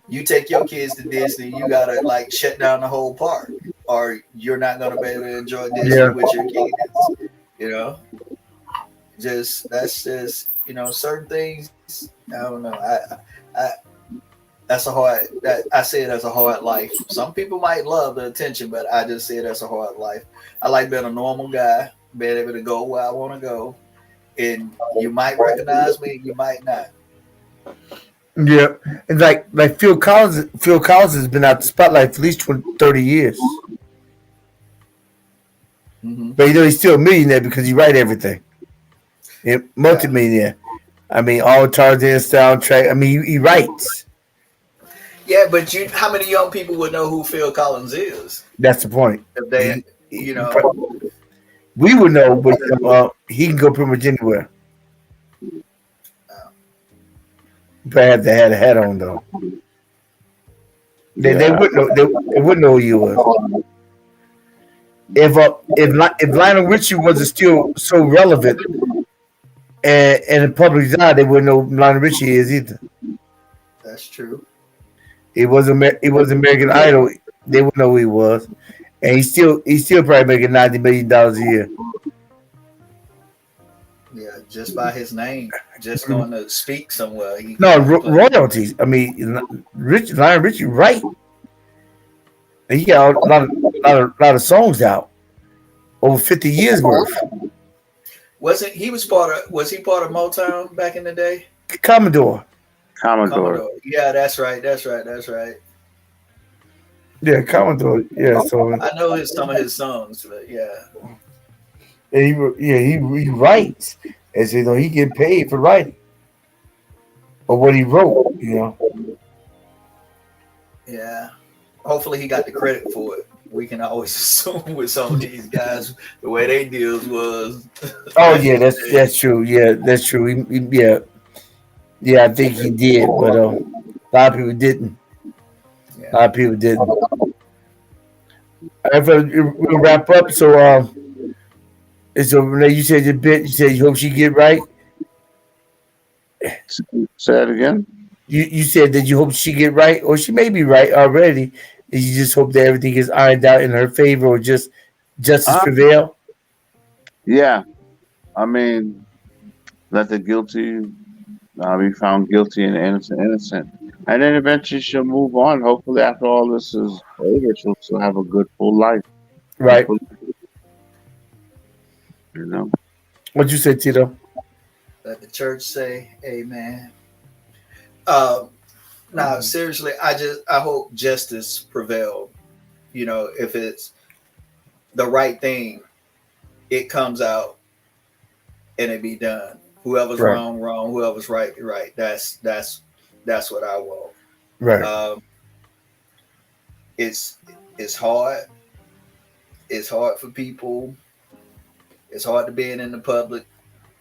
you take your kids to Disney, you got to like shut down the whole park or you're not going to be able to enjoy Disney with your kids, That's just, certain things, I don't know. I say it as a hard life. Some people might love the attention, but I just see it as a hard life. I like being a normal guy, being able to go where I want to go. And you might recognize me, you might not. Yeah. And like Phil Collins has been out the spotlight for at least 30 years. Mm-hmm. But he's still a millionaire because he write everything. Yeah, multimillionaire. I mean, all Tarzan soundtrack. I mean, he writes. Yeah, but how many young people would know who Phil Collins is? That's the point. If they, we would know, but he can go pretty much anywhere. You probably have to have a hat on though. They wouldn't know. They wouldn't know who you was. If Lionel Richie wasn't still so relevant and in the public's eye, they wouldn't know who Lionel Richie is either. That's true. He was American Idol. They wouldn't know who he was, and he's still probably making $90 million a year. Yeah, just by his name, just going to speak somewhere. Royalties. I mean, Lionel Richie, right? And he got a lot of songs out, over 50 years worth. Was he part of Motown back in the day? Commodore. Yeah, that's right. Yeah, Commodore. Yeah, so I know some of his songs, but yeah. And he writes, and so he get paid for writing or what he wrote. Yeah. Hopefully he got the credit for it. We can always assume with some of these guys the way they deals was. Oh yeah, that's true. Yeah, that's true. Yeah, I think he did, but a lot of people didn't. Yeah. A lot of people didn't. We'll wrap up. So, so Renee, you said your bit. You said you hope she get right. Say that again. You said that you hope she get right, or she may be right already. And you just hope that everything is ironed out in her favor, or just justice prevail. Yeah, I mean, let the guilty be found guilty and the innocent, and then eventually she'll move on. Hopefully, after all this is over, she'll have a good full life. Right. You know. What'd you say, Tito? Let the church say, "Amen." Now, seriously, I hope justice prevail. You know, if it's the right thing, it comes out and it be done. Whoever's wrong. Whoever's right. That's what I want. Right. It's hard. It's hard for people. It's hard to be in the public,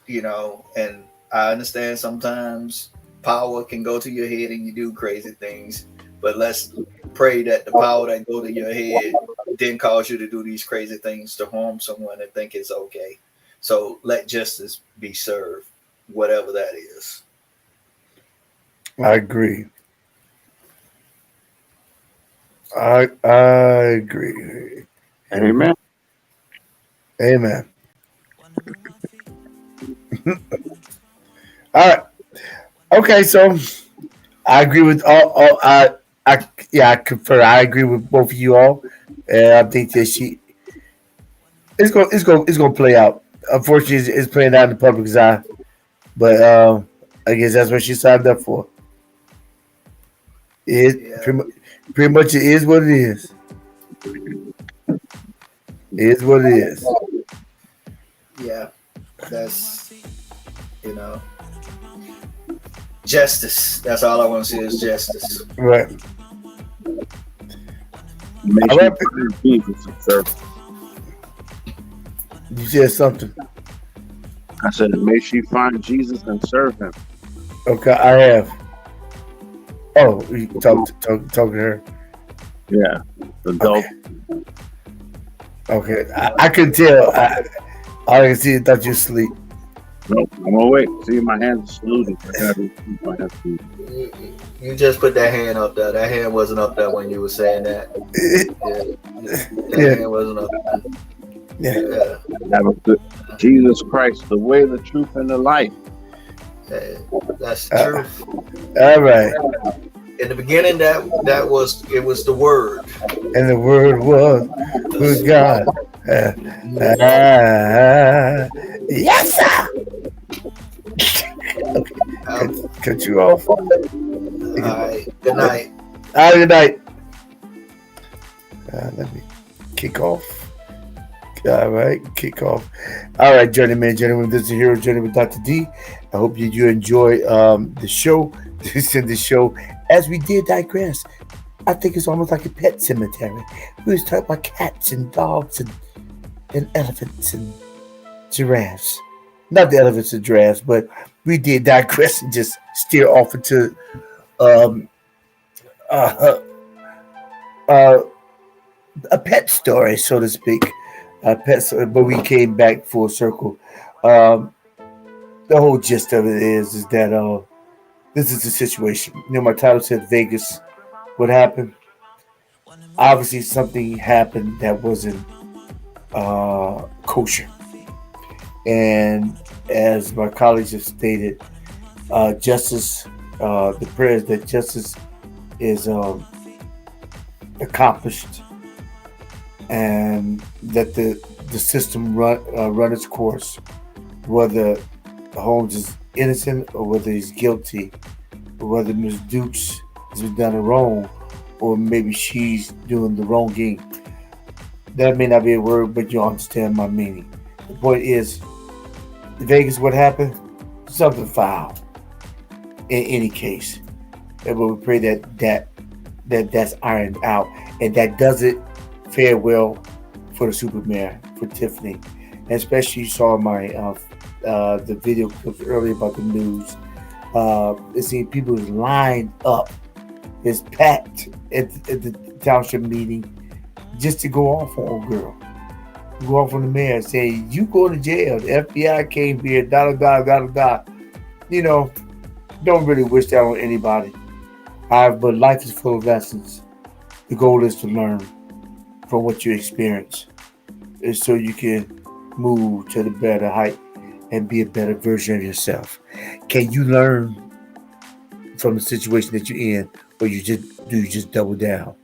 you know, and I understand sometimes power can go to your head and you do crazy things, but let's pray that the power that go to your head didn't cause you to do these crazy things to harm someone and think it's okay. So let justice be served, whatever that is. I agree. I agree. Amen. Amen. All right. Okay, so I agree with all I confer. I agree with both of you all, and I think that it's going to play out. Unfortunately, it's playing out in the public's eye, but I guess that's what she signed up for. Pretty much it is what it is. It is what it is. Yeah, that's, you know, justice. That's all I want to see is justice. Right. You said something. I said, make sure you find Jesus and serve him. Okay, I have. Oh, you talk to her. Yeah, adult. Okay, I couldn't tell. All I can see is thought you asleep. No, I'm gonna wait. See, my hands are saluted. You just put that hand up there. That hand wasn't up there when you were saying that. Hand wasn't up there. Have a good Jesus Christ, the way, the truth, and the life. That's the truth. All right. In the beginning, it was the Word, and the Word was God. Yes, sir. Okay. Cut you off. All right. Good night. All right. Good night. Let me kick off. All right, kick off. All right, journeyman, gentlemen, this is the Hero Journey with Dr. D. I hope you enjoy the show. This is the show. As we did digress, I think it's almost like a pet cemetery. We was talking about cats and dogs and elephants and giraffes. Not the elephants and giraffes, but we did digress and just steer off into a pet story, so to speak. But we came back full circle. The whole gist of it is that this is the situation. You know, my title said Vegas. What happened? Obviously, something happened that wasn't kosher. And as my colleagues have stated, justice, the prayers that justice is accomplished, and that the system run its course, whether Holmes is innocent or whether he's guilty, or whether Ms. Dukes has done it wrong, or maybe she's doing the wronging. That may not be a word, but you understand my meaning. The point is, Vegas, what happened? Something foul. In any case, but we pray that's ironed out, and that doesn't fare well for the super mayor, for Tiffany. And especially, you saw my the video clips earlier about the news. It seemed people lined up is packed at the township meeting just to go off on a girl. Go off on the mayor and say, you go to jail. The FBI came here, da. You know, don't really wish that on anybody. But life is full of lessons. The goal is to learn from what you experience, and so you can move to the better height and be a better version of yourself. Can you learn from the situation that you're in, or you just double down?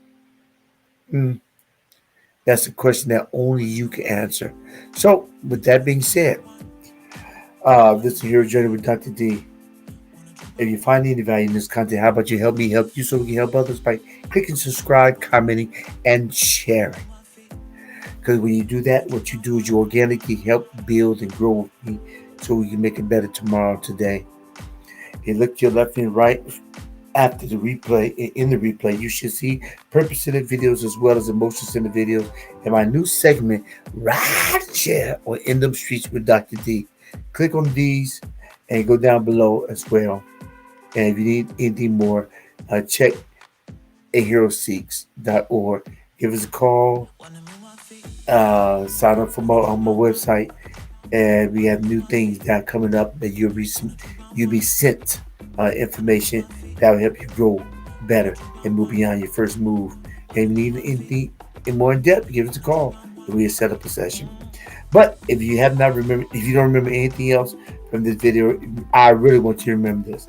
That's a question that only you can answer. So, with that being said, this is Hero Journey with Dr. D. If you find any value in this content, how about you help me help you so we can help others by clicking subscribe, commenting, and sharing. Because when you do that, what you do is you organically help build and grow with me so we can make it better tomorrow, today. You look to your left and right after the replay. In the replay, you should see purpose-centered videos as well as emotion-centered videos and my new segment, Ride Share or In Them Streets with Dr. D. Click on these and go down below as well. And if you need anything more, check aheroseeks.org. Give us a call. Sign up for on my website. And we have new things that are coming up that you'll be sent information that will help you grow better and move beyond your first move. And if you need anything more in depth, give us a call and we'll set up a session. But if you don't remember anything else from this video, I really want you to remember this.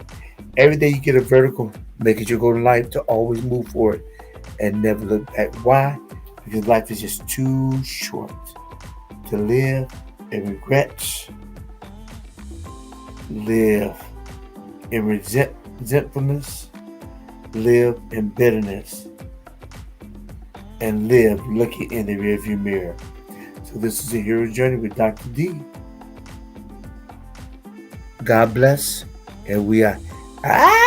Every day you get a vertical, make it your goal in life to always move forward and never look back. Why? Because life is just too short to live in regrets, live in resentfulness, live in bitterness, and live looking in the rearview mirror. So this is a Hero Journey with Dr. D. God bless, and we are out.